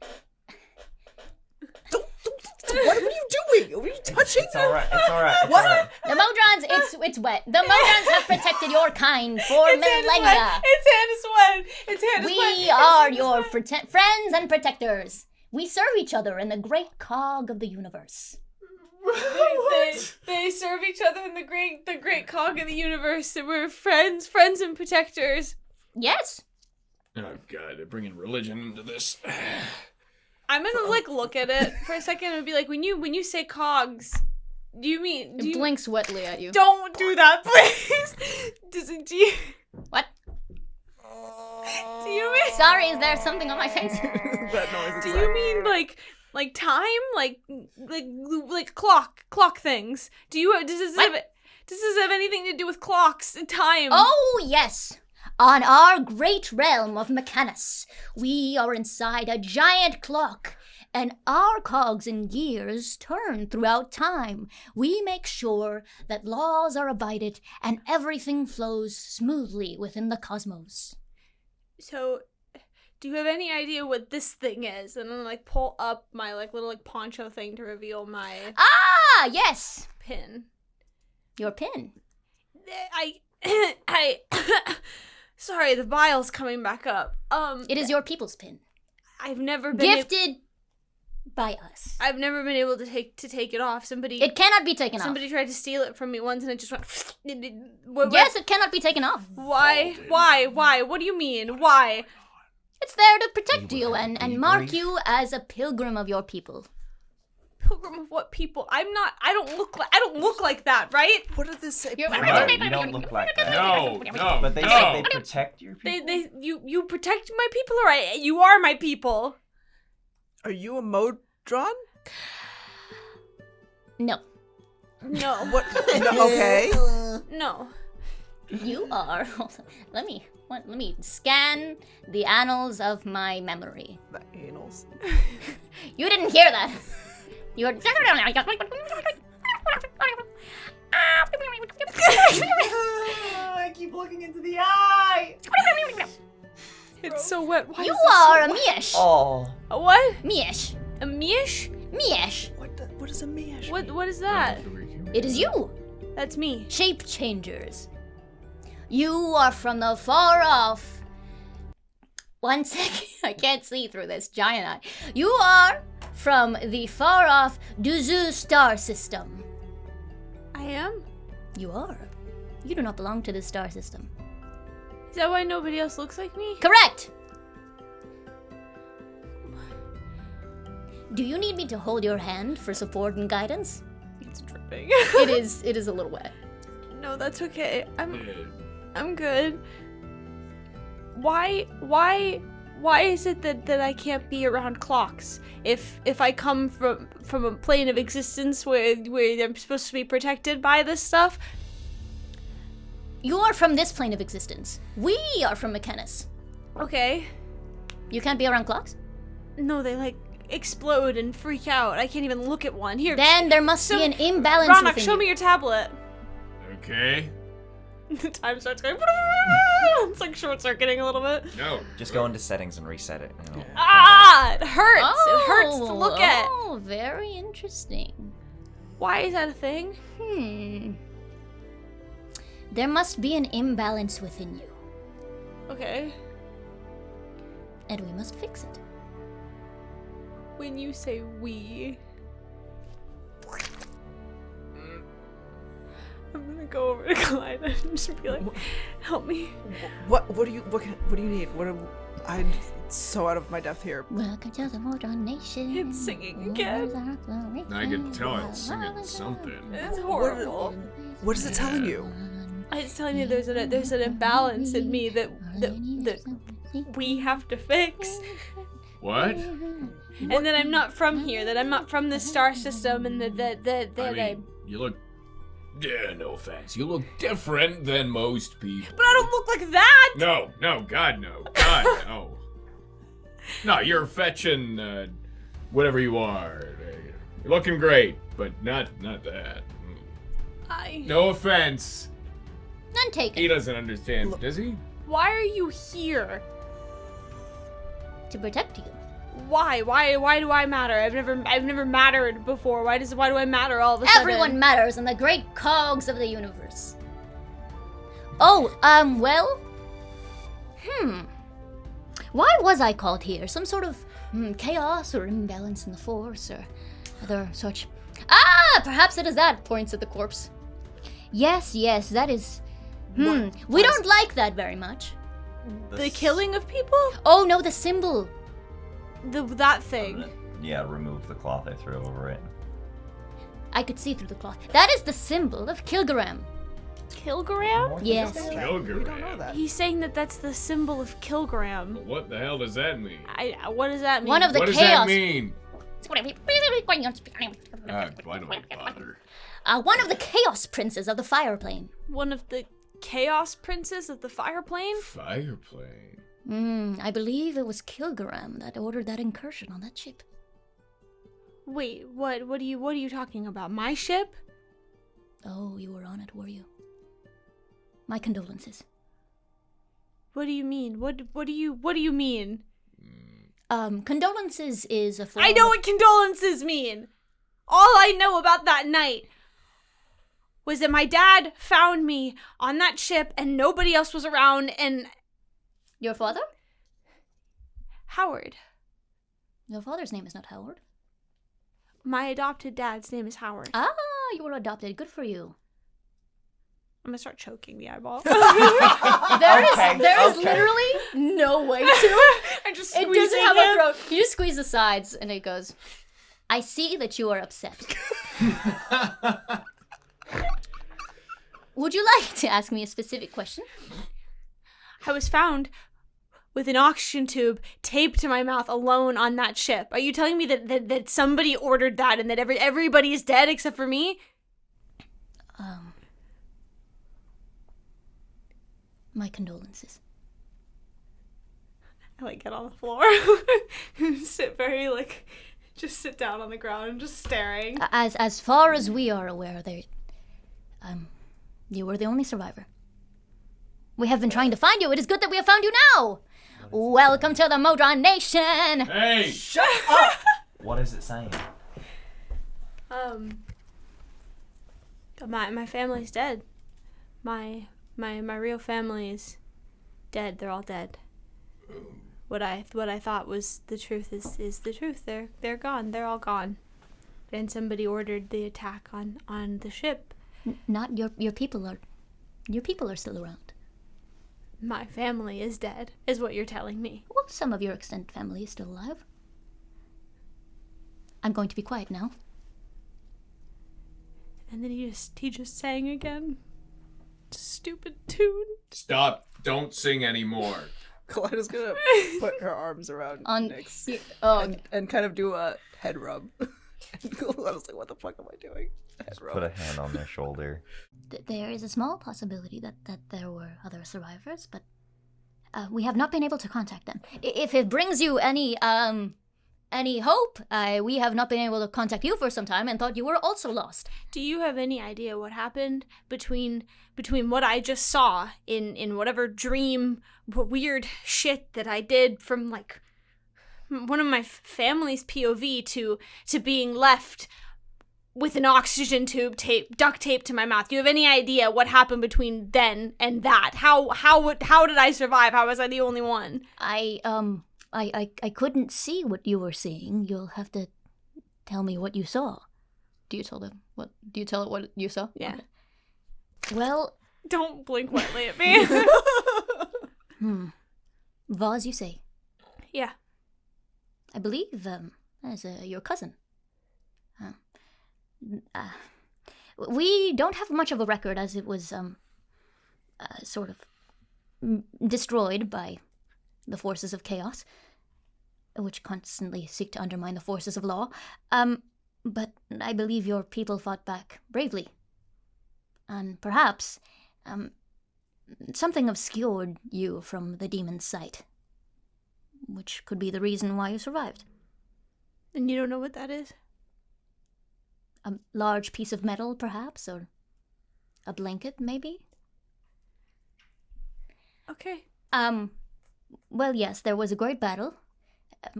What are you doing? Are you touching? It's alright. It's alright. It's What? alright. The Modrons, it's wet. The Modrons have protected your kind for It's Hannah's millennia. sweat. It's Hannah's sweat. It's Hannah's sweat. We It's are Hannah's your sweat. friends and protectors. We serve each other in the great cog of the universe. They serve each other in the great cog of the universe, and we're friends and protectors. Yes. Oh god, they're bringing religion into this. I'm gonna look at it for a second and be like, when you say cogs, do you mean It blinks wetly at you. Don't do that, please. Do you What? do you mean Sorry, is there something on my face? That noise. do you mean like time, like clock things? Does this have anything to do with clocks and time? Oh, yes. On our great realm of Mechanus, we are inside a giant clock, And our cogs and gears turn throughout time. We make sure that laws are abided and everything flows smoothly within the cosmos. So, do you have any idea what this thing is? And then like pull up my like little like poncho thing to reveal my Ah, yes! pin. Your pin. I sorry, the bile's coming back up. It is your people's pin. I've never been Gifted by us. I've never been able to take it off. Somebody It cannot be taken off. Somebody tried to steal it from me once and it just went Yes, it cannot be taken off. Why? What do you mean? Why? It's there to protect you had and a mark debrief. you as a pilgrim of your people. Pilgrim of what people? I don't look like that, right? What did this say? You don't look like that. No. But they no. said they protect your people. You protect my people, or you are my people. Are you a Modron? No. No. What? No, okay. No. You are. Let me scan the annals of my memory. The anals. You didn't hear that. You're. I keep looking into the eye. It's so wet. Why You is this are a so wet? Miesh. Oh. A what? Miesh. A mish? Miesh. What is a mesh? What is that? It is you. That's me. Shape changers. You are from the far off. One second, I can't see through this giant eye. You are from the far off Duzu star system. I am? You are. You do not belong to this star system. Is that why nobody else looks like me? Correct! Do you need me to hold your hand for support and guidance? It's dripping. It is a little wet. No, that's okay. I'm good. Why is it that I can't be around clocks? If I come from a plane of existence where I'm supposed to be protected by this stuff? You are from this plane of existence. We are from Mechanus. Okay. You can't be around clocks? No, they like explode and freak out. I can't even look at one. Here. Then there must be an imbalance Raanok, within show you. me your tablet. Okay. The time starts going. It's like short-circuiting a little bit. No. Just go into settings and reset it. And it'll- Ah! It hurts. It hurts to look at. Oh, very interesting. Why is that a thing? There must be an imbalance within you, Okay. and we must fix it. When you say we, I'm gonna go over to Kaleida and just be like, "Help me." What do you need? I'm so out of my depth here. Welcome to the Modron Nation. It's singing again. I could tell it's singing something. It's horrible. What is it telling you? It's telling me there's an imbalance in me that we have to fix, What? and that I'm not from here. That I'm not from this star system, and that I mean, you look. Yeah, no offense. You look different than most people. But I don't look like that. No, God, no. God, no. No, you're fetching, whatever you are. You're looking great, but not that. No offense. None taken. He doesn't understand, does he? Why are you here? To protect you. Why? Why do I matter? I've never mattered before. Why do I matter all of a sudden? Everyone matters in the great cogs of the universe. Oh, well. Why was I called here? Some sort of chaos or imbalance in the force or other such. Ah, perhaps it is that, points at the corpse. Yes, that is. We don't like that very much. The killing of people? Oh no, the symbol. That thing. Yeah, remove the cloth I threw over it. I could see through the cloth. That is the symbol of Kilgaram. Kilgram? Yes. We don't know that. He's saying that that's the symbol of Kilgram. What the hell does that mean? What does that mean? One of the What does chaos. that mean? Why do I bother? One of the chaos princes of the fire plane. One of the chaos princes of the fire plane? Fireplane. I believe it was Kilgaram that ordered that incursion on that ship. Wait, what are you talking about? My ship? Oh, you were on it, were you? My condolences. What do you mean? What do you mean? Condolences is a form I know what condolences mean. All I know about that night was that my dad found me on that ship and nobody else was around and... Your father? Howard. Your father's name is not Howard. My adopted dad's name is Howard. Ah, you were adopted. Good for you. I'm gonna start choking the eyeball. There is literally no way to. I just It doesn't have a throat. You just squeeze the sides and it goes, I see that you are upset. Would you like to ask me a specific question? I was found with an oxygen tube taped to my mouth alone on that ship. Are you telling me that somebody ordered that and that everybody is dead except for me? My condolences. I get on the floor. Sit sit down on the ground and just staring. As far as we are aware, you were the only survivor. We have been trying to find you. It is good that we have found you now. Welcome to the Modron Nation. Hey! Shut up! What is it saying? My family's dead. My real family is dead. They're all dead. What I thought was the truth is the truth. They're gone. They're all gone. And somebody ordered the attack on the ship. Not your people are. Your people are still around. My family is dead, is what you're telling me. Well, some of your extended family is still alive. I'm going to be quiet now. And then he just sang again. Stupid tune. Stop. Don't sing anymore. Kaleida's gonna put her arms around On Nix oh, and kind of do a head rub. And Kaleida's like, what the fuck am I doing? Head rub. Put a hand on their shoulder. there is a small possibility that there were other survivors, but we have not been able to contact them. If it brings you any hope, we have not been able to contact you for some time and thought you were also lost. Do you have any idea what happened between what I just saw in whatever dream weird shit that I did from like one of my family's POV to being left with an oxygen tube duct taped to my mouth? Do you have any idea what happened between then and that? How did I survive? How was I the only one? I couldn't see what you were seeing. You'll have to tell me what you saw. Do you tell it what you saw? Yeah. Okay. Well, Don't blink wetly at me. Vaz, you say? Yeah. I believe as your cousin. We don't have much of a record, as it was sort of destroyed by the forces of chaos, which constantly seek to undermine the forces of law. But I believe your people fought back bravely. And perhaps something obscured you from the demon's sight, which could be the reason why you survived. And you don't know what that is? A large piece of metal, perhaps, or a blanket, maybe? Okay. Well, yes, there was a great battle.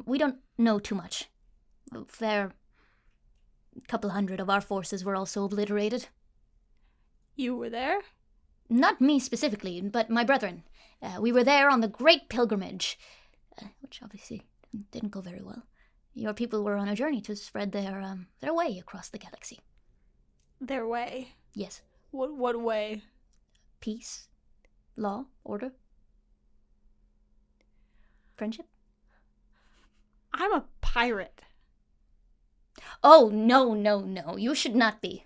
We don't know too much. A couple hundred of our forces were also obliterated. You were there? Not me specifically, but my brethren. We were there on the great pilgrimage, which obviously didn't go very well. Your people were on a journey to spread their way across the galaxy. Their way? Yes. What way? Peace, law, order, friendship. I'm a pirate. Oh, no, you should not be.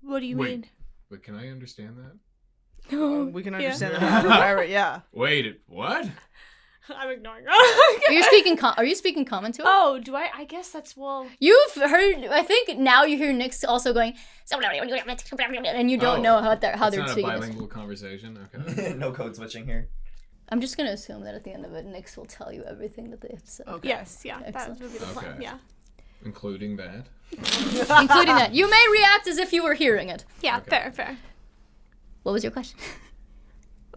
What do you Wait. mean? But can I understand that? We can understand that you're a pirate, yeah. Wait, what? I'm ignoring her. Are you speaking common to it? Oh, do I? I guess that's, well... You've heard, I think now you hear Nix also going, and you don't know how they're It's not a speaking. bilingual conversation. Okay. No code switching here. I'm just going to assume that at the end of it, Nix will tell you everything that they've said. Okay. Yes, yeah. That Excellent. would be the plan, Okay. yeah. Including that. Including that. You may react as if you were hearing it. Yeah, Okay. fair. What was your question?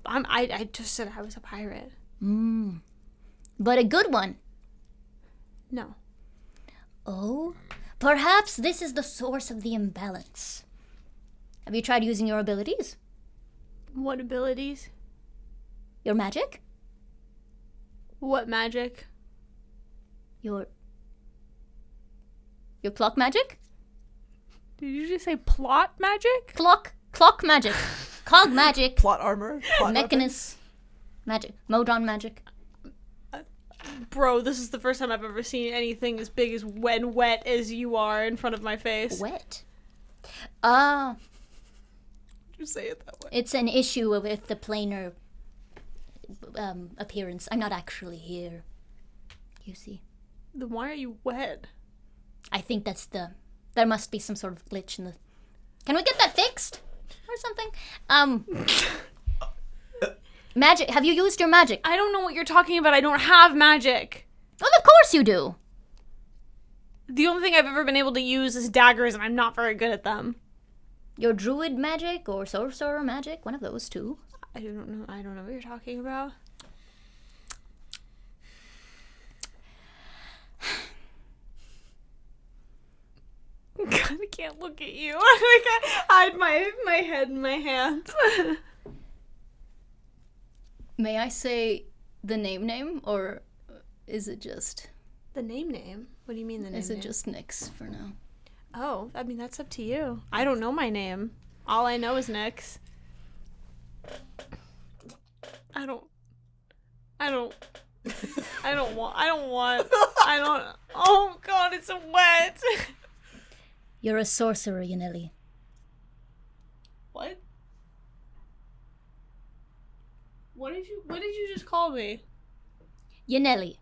I just said I was a pirate. But a good one. No. Oh, perhaps this is the source of the imbalance. Have you tried using your abilities? What abilities? Your magic? What magic? Your clock magic? Did you just say plot magic? Clock magic. Cog magic. Plot armor. Plot Mechanist magic. Modron magic. Bro, this is the first time I've ever seen anything as big as when wet as you are in front of my face. Wet. You say it that way. It's an issue with the planar appearance. I'm not actually here. You see. Then why are you wet? I think there must be some sort of glitch in the... Can we get that fixed? Or something? Magic. Have you used your magic? I don't know what you're talking about. I don't have magic. Well, of course you do. The only thing I've ever been able to use is daggers, and I'm not very good at them. Your druid magic or sorcerer magic, one of those two. I don't know what you're talking about. God, I can't look at you. I hide my head in my hands. May I say the name, or is it just... The name? What do you mean the name? Is it just Nix for now? Oh, I mean, that's up to you. I don't know my name. All I know is Nix. I don't want. Oh God, it's so wet. You're a sorcerer, Yaneli. What? What did you just call me? Yaneli.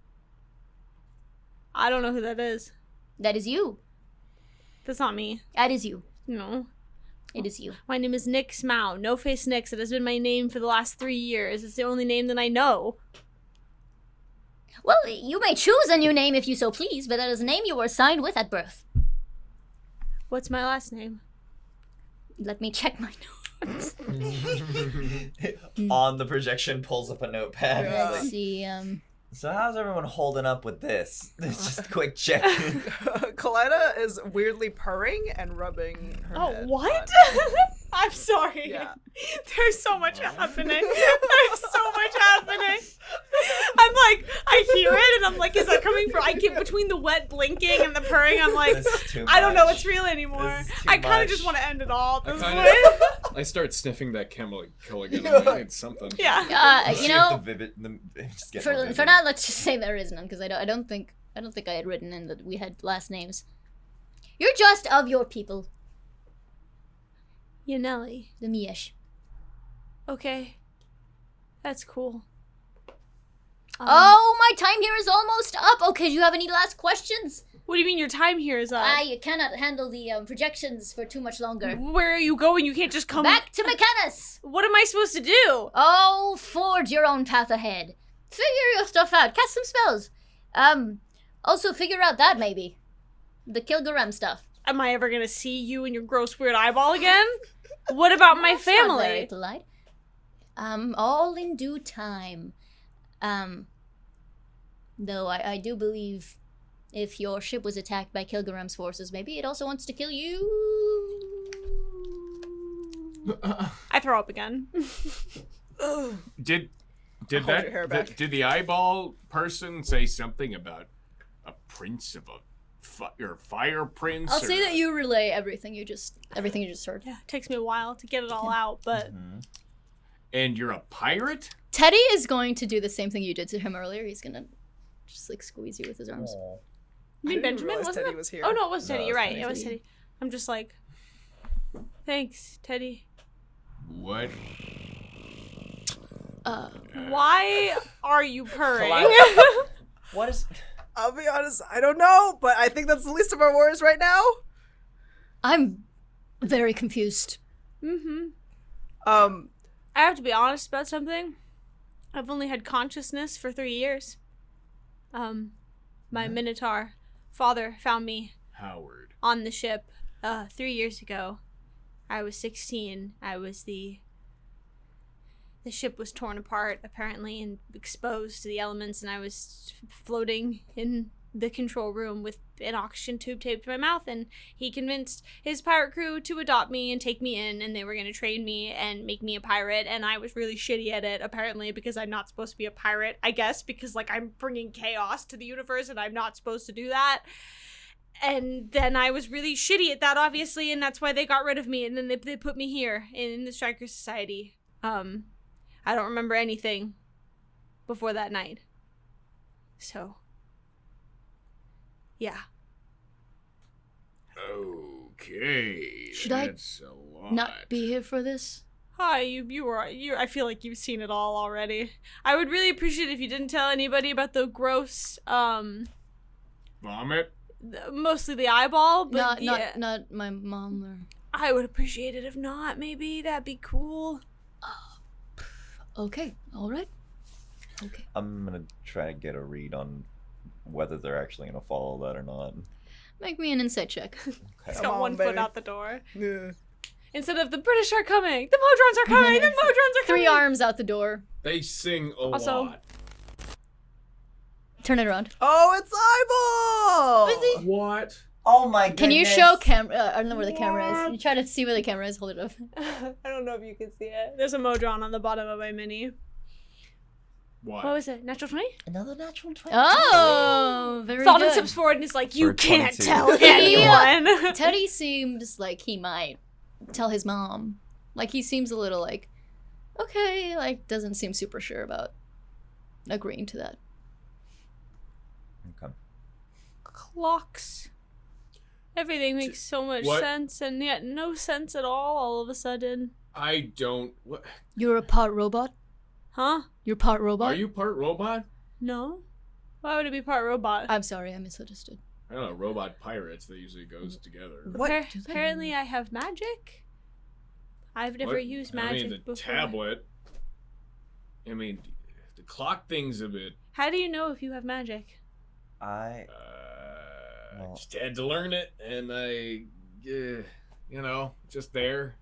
I don't know who that is. That is you. That's not me. That is you. No. It is you. My name is Nix Mao. No Face Nix. It has been my name for the last 3 years. It's the only name that I know. Well, you may choose a new name if you so please, but that is a name you were assigned with at birth. What's my last name? Let me check my notes. On the projection, pulls up a notepad. Yeah. Let's see, So how's everyone holding up with this? Just a quick check. Kaleida is weirdly purring and rubbing her head. What? I'm sorry. Yeah. There's so much happening. There's so much happening. I'm like, I hear it and I'm like, is that coming from? I get between the wet blinking and the purring. I'm like, This is too I don't know much. what's real anymore. This is too I kind of much. just want to end it all at this I point. I start sniffing that chemical again. I need something. Yeah. you See if know, just get for more vivid. now, let's just say there is none, because I don't think I had written in that we had last names. You're just of your people, Yaneli. the Miesh. Okay. That's cool. Oh, my time here is almost up. Okay, do you have any last questions? What do you mean your time here is up? I cannot handle the projections for too much longer. Where are you going? You can't just come Back to Mechanus! What am I supposed to do? Oh, forge your own path ahead. Figure your stuff out. Cast some spells. Also figure out that maybe. The Kilgarem stuff. Am I ever gonna see you and your gross weird eyeball again? What about my That's not very family? polite. All in due time. Though I do believe if your ship was attacked by Kilgarem's forces, maybe it also wants to kill you. I throw up again. Did Hold your hair back. did the eyeball person say something about a prince of a fire prince? I'll or- say that you relay everything you just heard. Yeah, it takes me a while to get it all out, but And you're a pirate? Teddy is going to do the same thing you did to him earlier. He's gonna just like squeeze you with his arms. you I mean didn't Benjamin realize wasn't Teddy it? was here. Oh no, it was No, Teddy. it You're was right. Teddy. It was Teddy. I'm just like, thanks, Teddy. What? Why are you purring? What is... I'll be honest, I don't know, but I think that's the least of our worries right now. I'm very confused. I have to be honest about something. I've only had consciousness for 3 years. My Minotaur father found me Howard. on the ship 3 years ago. I was 16. The ship was torn apart, apparently, and exposed to the elements, and I was floating in the control room with an oxygen tube taped to my mouth, and he convinced his pirate crew to adopt me and take me in, and they were going to train me and make me a pirate, and I was really shitty at it, apparently, because I'm not supposed to be a pirate, I guess, because, like, I'm bringing chaos to the universe, and I'm not supposed to do that. And then I was really shitty at that, obviously, and that's why they got rid of me, and then they put me here in the Stryker Society. I don't remember anything before that night. So, yeah. Okay. Should I that's a lot. Not be here for this? Hi, you I feel like you've seen it all already. I would really appreciate it if you didn't tell anybody about the gross, Vomit? mostly the eyeball, but Not my mom or... I would appreciate it if not, maybe. That'd be cool. Okay, alright. Okay. I'm gonna try to get a read on whether they're actually gonna follow that or not. Make me an insight check. He's Come got on, one foot baby. out the door. Yeah. Instead of the British are coming, the Modrons are coming, the Modrons are coming. 3 arms out the door. They sing a Also- lot. Turn it around. Oh, it's eyeball. What? Oh my goodness. Can you show camera? I don't know where the camera is. You try to see where the camera is. Hold it up. I don't know if you can see it. There's a Modron on the bottom of my mini. What? What was it? Natural 20? Another natural 20. Oh, very Thallden good. steps forward and is like, you For can't 22. tell anyone. Teddy seems like he might tell his mom. Like, he seems a little like, okay, like, doesn't seem super sure about agreeing to that. Okay. Clocks. Everything makes so much What? sense, and yet no sense at all of a sudden. I don't. What? You're a part robot? Huh? You're part robot? Are you part robot? No? Why would it be part robot? I'm sorry, I misunderstood. I don't know. Robot pirates. That usually goes together. What? Apparently I have magic. I've never What? used I magic mean, the before. tablet. I mean, the clock thing's a bit. How do you know if you have magic? I I Well- just had to learn it, and just there.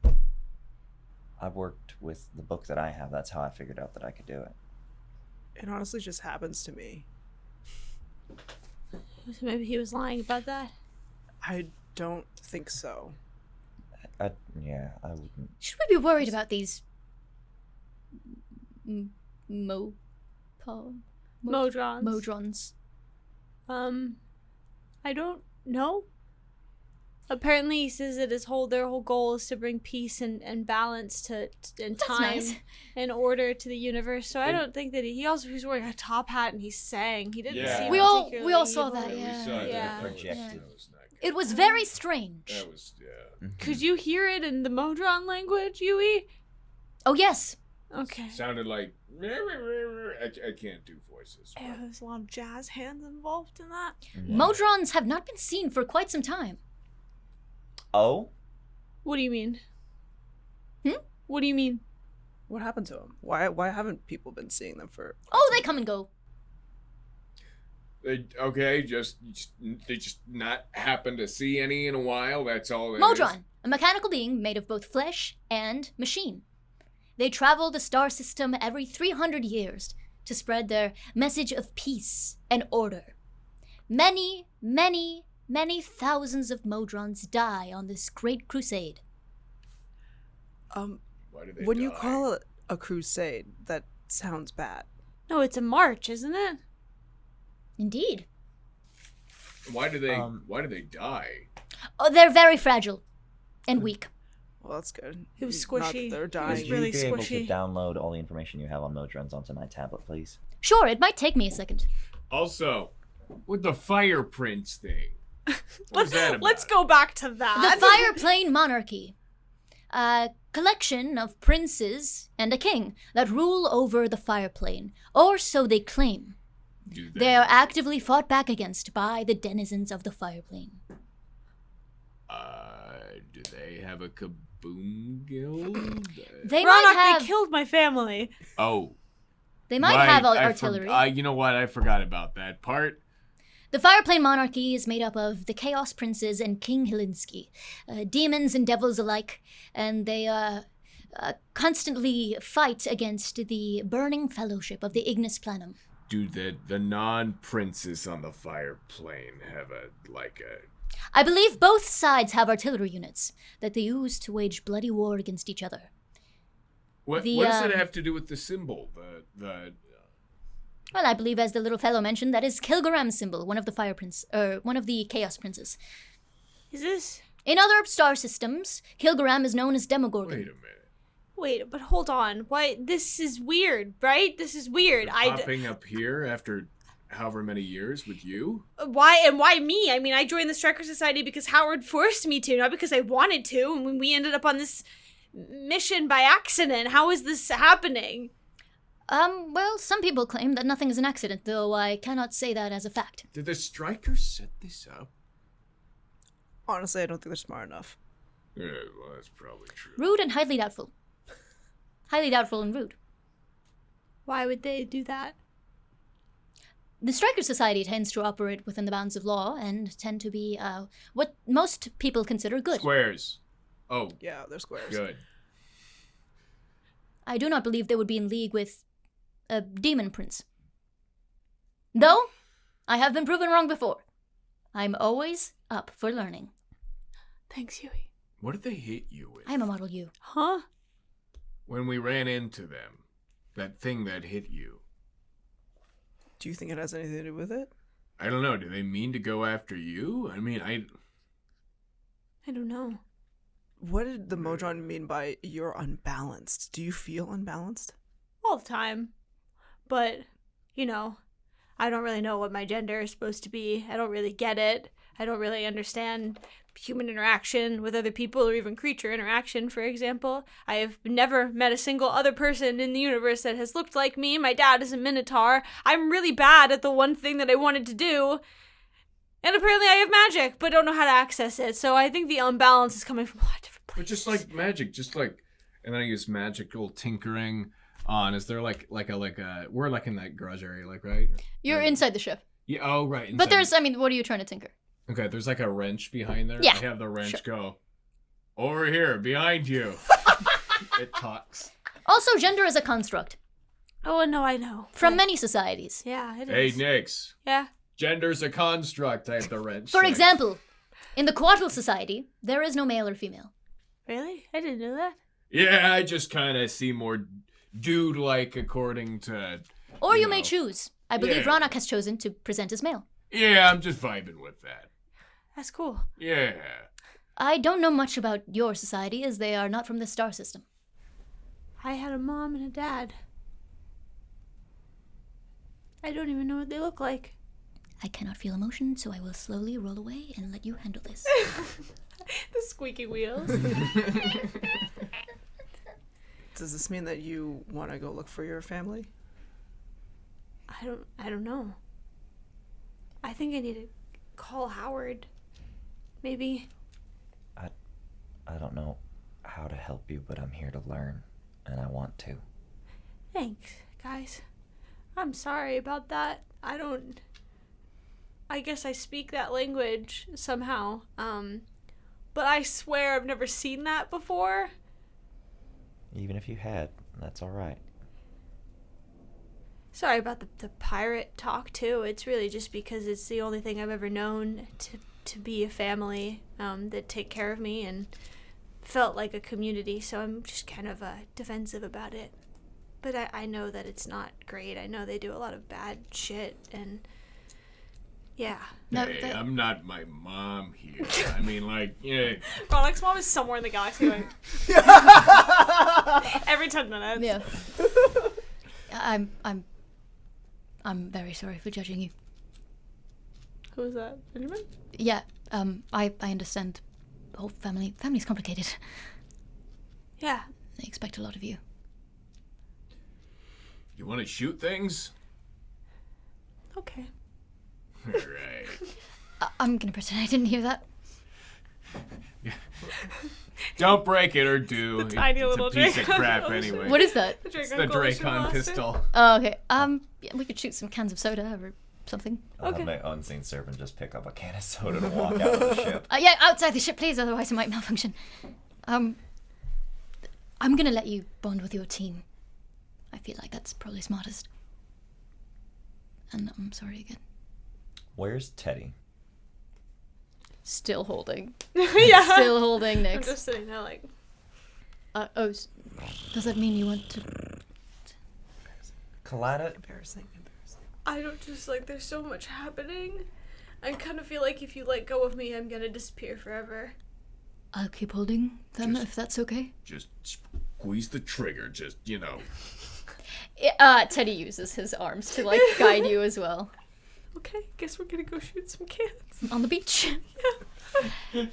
I've worked with the book that I have. That's how I figured out that I could do it. It honestly just happens to me. So maybe he was lying about that. I don't think so. I wouldn't. Should we be worried about these Modrons. Modrons? I don't know. Apparently, he says that their whole goal is to bring peace and balance and That's time nice. and order to the universe. So I don't think that he's wearing a top hat and he's sang. He didn't Yeah. seem We all particularly saw evil. that, We yeah. saw that. Yeah. Projected. That was not good. It was very strange. That was yeah. Could you hear it in the Modron language, Yui? Oh, yes. Okay. Sounded like. I can't do voices. Yeah, there's a lot of jazz hands involved in that. Modrons have not been seen for quite some time. Oh? What do you mean? Hmm? What do you mean? What happened to them? Why haven't people been seeing them for? Oh, they come and go. They just not happen to see any in a while. That's all. it is. Modron, a mechanical being made of both flesh and machine. They travel the star system every 300 years to spread their message of peace and order. Many, many, many thousands of Modrons die on this great crusade. Why do they When you die? call it a crusade, that sounds bad. No, it's a march, isn't it? Indeed. Why do they die? Oh, they're very fragile and weak. Well, that's good. It was Not that squishy. they're It dying. was Would you really be able to squishy. download all the information you have on Modrons onto my tablet, please? Sure, it might take me a second. Also, with the fire prince thing. What's that about? Let's go back to that. The Fire Plane Monarchy. A collection of princes and a king that rule over the Fire Plane, or so they claim. Do They are actively fought back against by the denizens of the Fire Plane. Do they have a kaboom guild? They Raanok, might have. they killed my family. Oh. They might right, have I artillery. you know what? I forgot about that part. The Fireplane Monarchy is made up of the Chaos Princes and King Hilinski, demons and devils alike, and they constantly fight against the Burning Fellowship of the Ignis Planum. Do the non-princes on the fire plane have a I believe both sides have artillery units that they use to wage bloody war against each other. What does it have to do with the symbol? The Well, I believe, as the little fellow mentioned, that is Kilgaram's symbol, one of the Chaos Princes. Is this? In other star systems, Kilgaram is known as Demogorgon. Wait a minute. Wait, but hold on. Why? This is weird, right? This is weird. Popping up here after however many years with you? Why me? I mean, I joined the Stryker Society because Howard forced me to, not because I wanted to. And when we ended up on this mission by accident, how is this happening? Well, some people claim that nothing is an accident, though I cannot say that as a fact. Did the Strikers set this up? Honestly, I don't think they're smart enough. Yeah, well, that's probably true. Rude and highly doubtful. Highly doubtful and rude. Why would they do that? The Stryker Society tends to operate within the bounds of law and tend to be what most people consider good. Squares. Oh. Yeah, they're squares. Good. I do not believe they would be in league with a demon prince. Though, I have been proven wrong before. I'm always up for learning. Thanks, Huey. What did they hit you with? I am a Model U. Huh? When we ran into them, that thing that hit you. Do you think it has anything to do with it? I don't know. Do they mean to go after you? I mean, I don't know. What did the Modron mean by you're unbalanced? Do you feel unbalanced? All the time. But, I don't really know what my gender is supposed to be. I don't really get it. I don't really understand human interaction with other people or even creature interaction, for example. I have never met a single other person in the universe that has looked like me. My dad is a Minotaur. I'm really bad at the one thing that I wanted to do. And apparently I have magic, but don't know how to access it. So I think the unbalance is coming from a lot of different places. But just like magic, and then I use magical tinkering on. Is there like a we're like in that garage area, right? You're inside the ship. Yeah. Oh, right. But what are you trying to tinker? Okay, there's like a wrench behind there. Yeah. I have the wrench Sure. go over here behind you. It talks. Also, gender is a construct. Oh, no, I know. From many societies. Yeah, it Hey, is. Nix. Yeah. Gender's a construct. I have the wrench. For thing. example, in the Quattral Society, there is no male or female. Really? I didn't know that. Yeah, I just kind of see more dude-like according to. Or you may choose. I believe Yeah. Raanok has chosen to present as male. Yeah, I'm just vibing with that. That's cool. Yeah. I don't know much about your society, as they are not from the star system. I had a mom and a dad. I don't even know what they look like. I cannot feel emotion, so I will slowly roll away and let you handle this. The squeaky wheels. Does this mean that you want to go look for your family? I don't know. I think I need to call Howard. Maybe. I don't know how to help you, but I'm here to learn, and I want to. Thanks, guys. I'm sorry about that. I guess I speak that language somehow. But I swear I've never seen that before. Even if you had, that's all right. Sorry about the pirate talk, too. It's really just because it's the only thing I've ever known to be a family that take care of me and felt like a community, so I'm just kind of defensive about it. But I know that it's not great. I know they do a lot of bad shit, and yeah. Hey, I'm not my mom here. I mean, yeah. Raanok's mom is somewhere in the galaxy going, every 10 minutes. Yeah. I'm very sorry for judging you. Who is that? Benjamin? Yeah, I understand. The whole family's complicated. Yeah. They expect a lot of you. You want to shoot things? Okay. All right. I'm gonna pretend I didn't hear that. Don't break it or do. Tiny it's little a piece of Dracon crap Coalition. anyway. What is that? It's the Dracon pistol. Oh, okay. Yeah, we could shoot some cans of soda or something. I'll Okay. have my unseen servant just pick up a can of soda to walk out of the ship. Yeah, outside the ship, please, otherwise it might malfunction. I'm gonna let you bond with your team. I feel like that's probably smartest. And I'm sorry again. Where's Teddy? Still holding. Yeah. Still holding I'm Nix. just sitting there like, Does that mean you want to... Kaleida, Embarrassing. I don't just like, there's so much happening. I kind of feel like if you let go of me, I'm gonna disappear forever. I'll keep holding them Just- if that's okay. Just squeeze the trigger. Just, Teddy uses his arms to, like, guide you as well. Okay, guess we're gonna go shoot some cans. On the beach.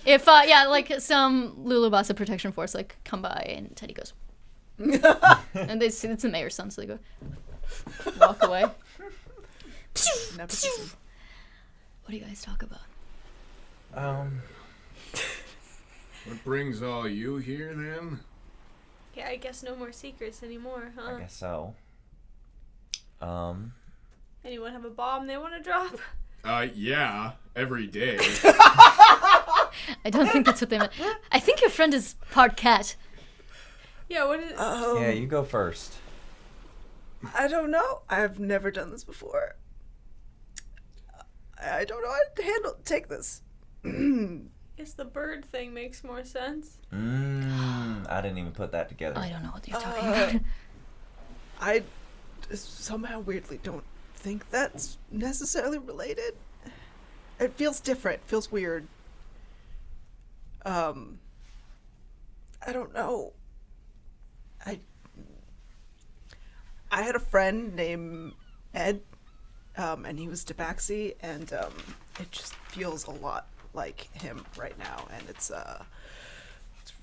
If, like, some Lulubasa protection force, like, come by and Teddy goes. And they see it's the mayor's son, so they go. Walk away. Nepotism. What do you guys talk about? what brings all you here then? Yeah, I guess no more secrets anymore, huh? I guess so. Anyone have a bomb they want to drop? Yeah, every day. I don't think that's what they meant. I think your friend is part cat. Yeah, what is... Yeah, you go first. I don't know. I've never done this before. I don't know how to take this. guess the bird thing makes more sense. I didn't even put that together. I don't know what you're talking about. I somehow weirdly don't think that's necessarily related. It feels different. Feels weird. I don't know. I had a friend named Ed, and he was Tabaxi, and it just feels a lot like him right now, and it's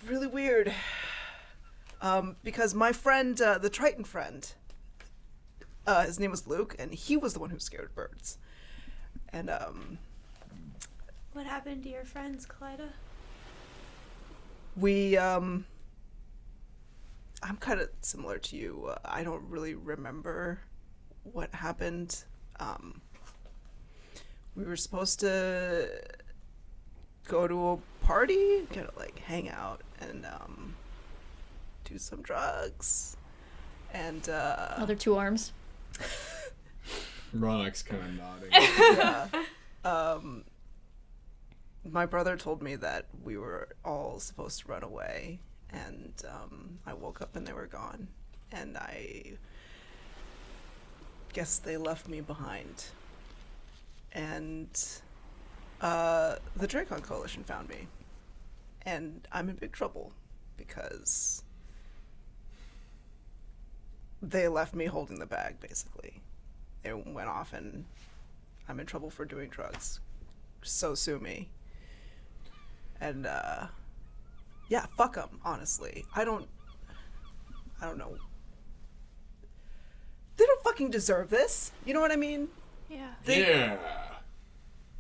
really weird. Because my friend, the Triton friend, his name was Luke, and he was the one who scared birds. And What happened to your friends, Kaleida? we I'm kind of similar to you. I don't really remember what happened. We were supposed to go to a party, kind of like hang out and do some drugs. And Other two arms. Raanok's kind of nodding. yeah. My brother told me that we were all supposed to run away, and I woke up and they were gone, and I guess they left me behind. And the Dracon Coalition found me, and I'm in big trouble because they left me holding the bag, basically. They went off, and I'm in trouble for doing drugs. So sue me. And yeah, fuck them, honestly. I don't know. They don't fucking deserve this. You know what I mean? Yeah. Yeah.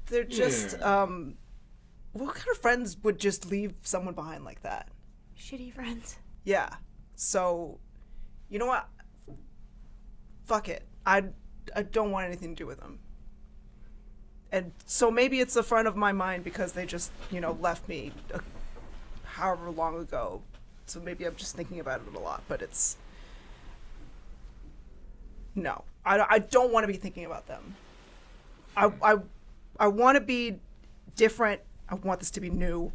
They're just what kind of friends would just leave someone behind like that? Shitty friends. Yeah. So, you know what? Fuck it. I don't want anything to do with them. And so maybe it's the front of my mind because they just, left me however long ago. So maybe I'm just thinking about it a lot, but it's... No. I don't want to be thinking about them. I want to be different. I want this to be new.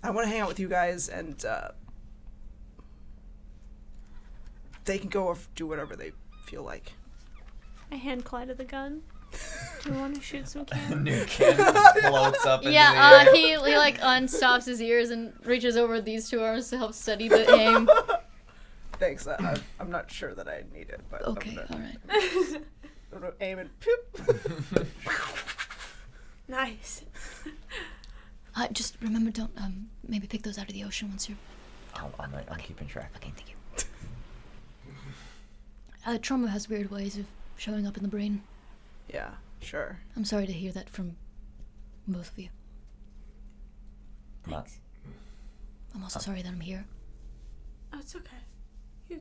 I want to hang out with you guys, and they can go or do whatever they feel like. I hand Kaleida the gun. Do you want to shoot some A cans? new kid floats up into the Yeah, air. he like unstops his ears and reaches over these two arms to help steady the aim. Thanks. I'm not sure that I need it, but Okay, I'm alright. gonna aim and poop. Nice. Just remember, don't maybe pick those out of the ocean once you're... I'm keeping track. Okay, thank you. Trauma has weird ways of showing up in the brain. Yeah, sure. I'm sorry to hear that from both of you. Thanks. I'm also sorry that I'm here. Oh, it's okay. You're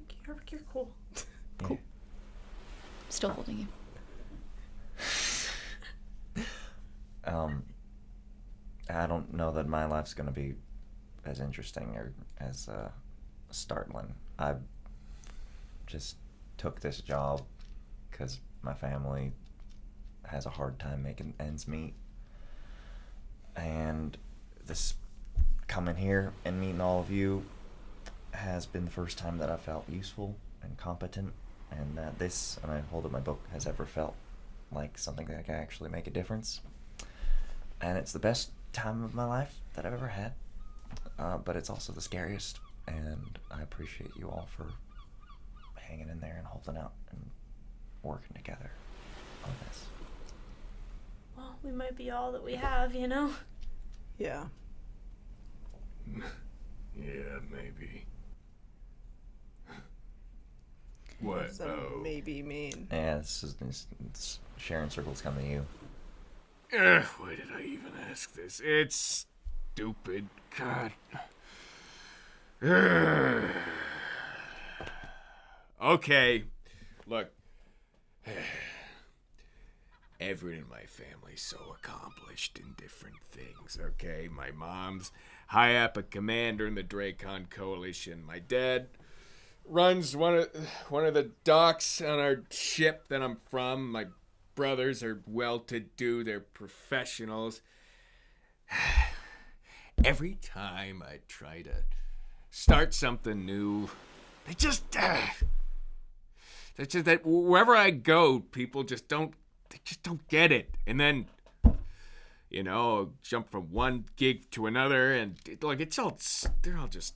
cool. Cool. Still holding you. I don't know that my life's gonna be as interesting or as startling. I just took this job because my family has a hard time making ends meet. And this coming here and meeting all of you has been the first time that I felt useful and competent, and that this, and I hold up my book, has ever felt like something that can actually make a difference. And it's the best time of my life that I've ever had, but it's also the scariest, and I appreciate you all for hanging in there and holding out and working together on this. Well, we might be all that we have, you know? Yeah. Yeah, maybe. What? What does that maybe mean? Yeah, this Sharon Circle's coming to you. Why did I even ask this? It's stupid. God. Okay, look. Everyone in my family's so accomplished in different things, okay? My mom's high up a commander in the Dracon Coalition. My dad runs one of the docks on our ship that I'm from. My brothers are well-to-do. They're professionals. Every time I try to start something new, they just that wherever I go, people just don't get it. And then, you know, jump from one gig to another, and they're all just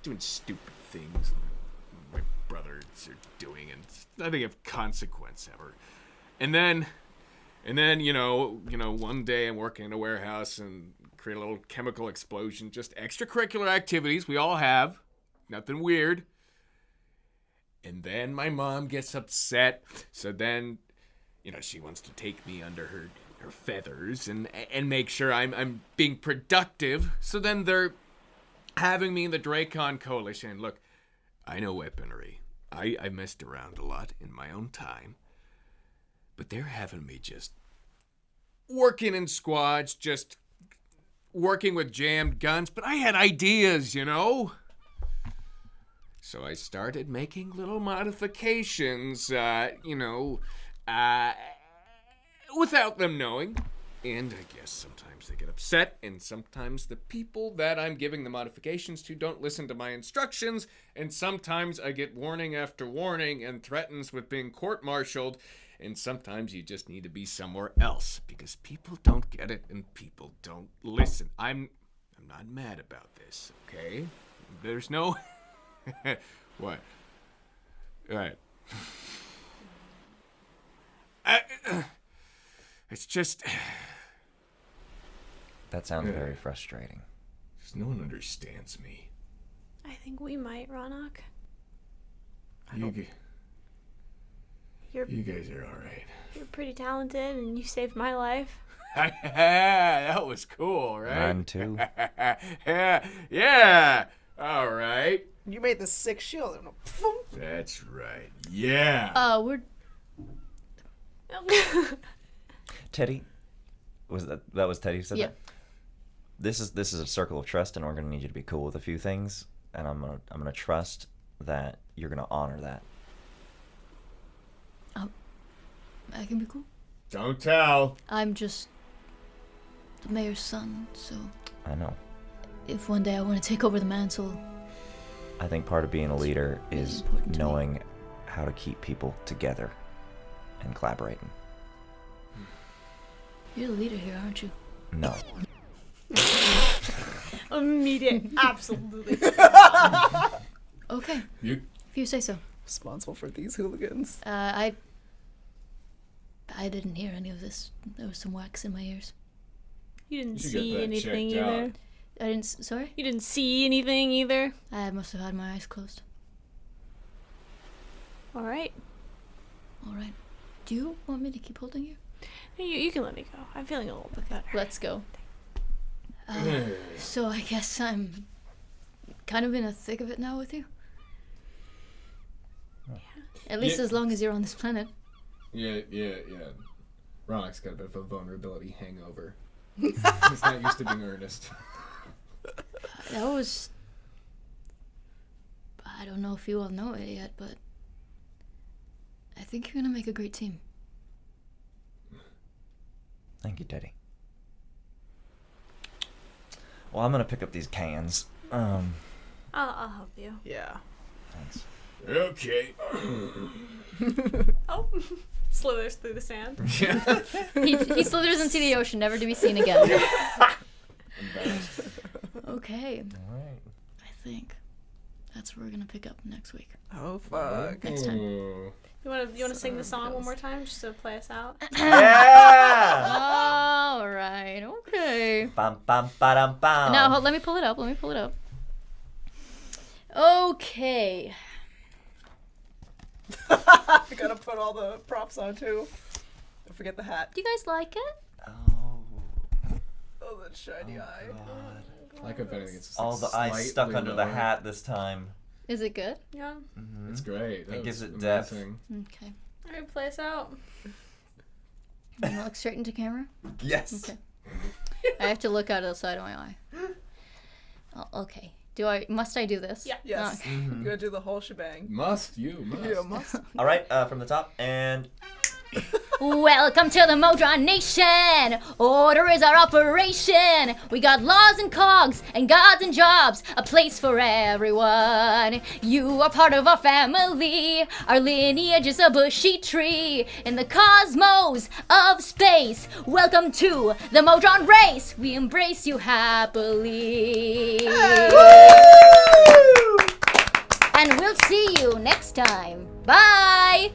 doing stupid things my brothers are doing, and nothing of consequence ever. And then, you know, one day I'm working in a warehouse and create a little chemical explosion, just extracurricular activities we all have, nothing weird. And then my mom gets upset, so then, you know, she wants to take me under her feathers and make sure I'm being productive. So then they're having me in the Dracon Coalition. Look, I know weaponry. I messed around a lot in my own time. But they're having me just working in squads, just working with jammed guns. But I had ideas, you know? So I started making little modifications, without them knowing. And I guess sometimes they get upset, and sometimes the people that I'm giving the modifications to don't listen to my instructions, and sometimes I get warning after warning and threatens with being court-martialed, and sometimes you just need to be somewhere else, because people don't get it and people don't listen. I'm not mad about this, okay? There's no... What? Right. It's just... That sounds very frustrating. Just no one understands me. I think we might, Raanok. You guys are alright. You're pretty talented, and you saved my life. That was cool, right? Mine too. Yeah. All right. You made the sick shield. That's right. Yeah. We're... Teddy, that was Teddy who said Yeah. that? This is a circle of trust, and we're gonna need you to be cool with a few things, and I'm gonna trust that you're gonna honor that. I can be cool. Don't tell. I'm just the mayor's son, so I know. if one day I want to take over the mantle, I think part of being a leader really is important to me. knowing how to keep people together and collaborating. You're the leader here, aren't you? No. Immediate. Absolutely. Okay, You. if you say so. Responsible for these hooligans. I didn't hear any of this. There was some wax in my ears. You didn't You should get see that anything checked out. either. I didn't... Sorry? You didn't see anything either. I must have had my eyes closed. All right. All right. Do you want me to keep holding you? You can let me go. I'm feeling a little bit better. Let's go. So I guess I'm kind of in the thick of it now with you. At least Yeah. as long as you're on this planet. Yeah. Raanok's got a bit of a vulnerability hangover. He's not used to being earnest. That was... I don't know if you all know it yet, but... I think you're gonna make a great team. Thank you, Teddy. Well, I'm gonna pick up these cans. I'll help you. Yeah. Thanks. Okay. Oh, slithers through the sand. He slithers into the ocean, never to be seen again. Embarrassed. Okay, All right. I think that's what we're gonna pick up next week. Oh fuck. Next time. Ooh. You wanna sing the song one more time just to play us out? Yeah! All right, okay. Bam, bam, ba-dum, bam. Now, let me pull it up. Okay. I gotta put all the props on too. Don't forget the hat. Do you guys like it? Oh, Oh, that shiny eye. God. Like if anything, it's just All the ice slightly stuck under the lower. hat this time. Is it good? Yeah. Mhm. It's great. That It gives was it depth. amazing. Okay. Alright, play us out. You wanna look straight into camera? Yes. Okay. I have to look out of the side of my eye. Oh, okay. Must I do this? Yeah. Yes. Okay. You gotta do the whole shebang. You must. Yeah, must. All right, from the top, and Welcome to the Modron Nation! Order is our operation! We got laws and cogs, and gods and jobs, a place for everyone. You are part of our family, our lineage is a bushy tree. In the cosmos of space, welcome to the Modron race! We embrace you happily. And we'll see you next time. Bye!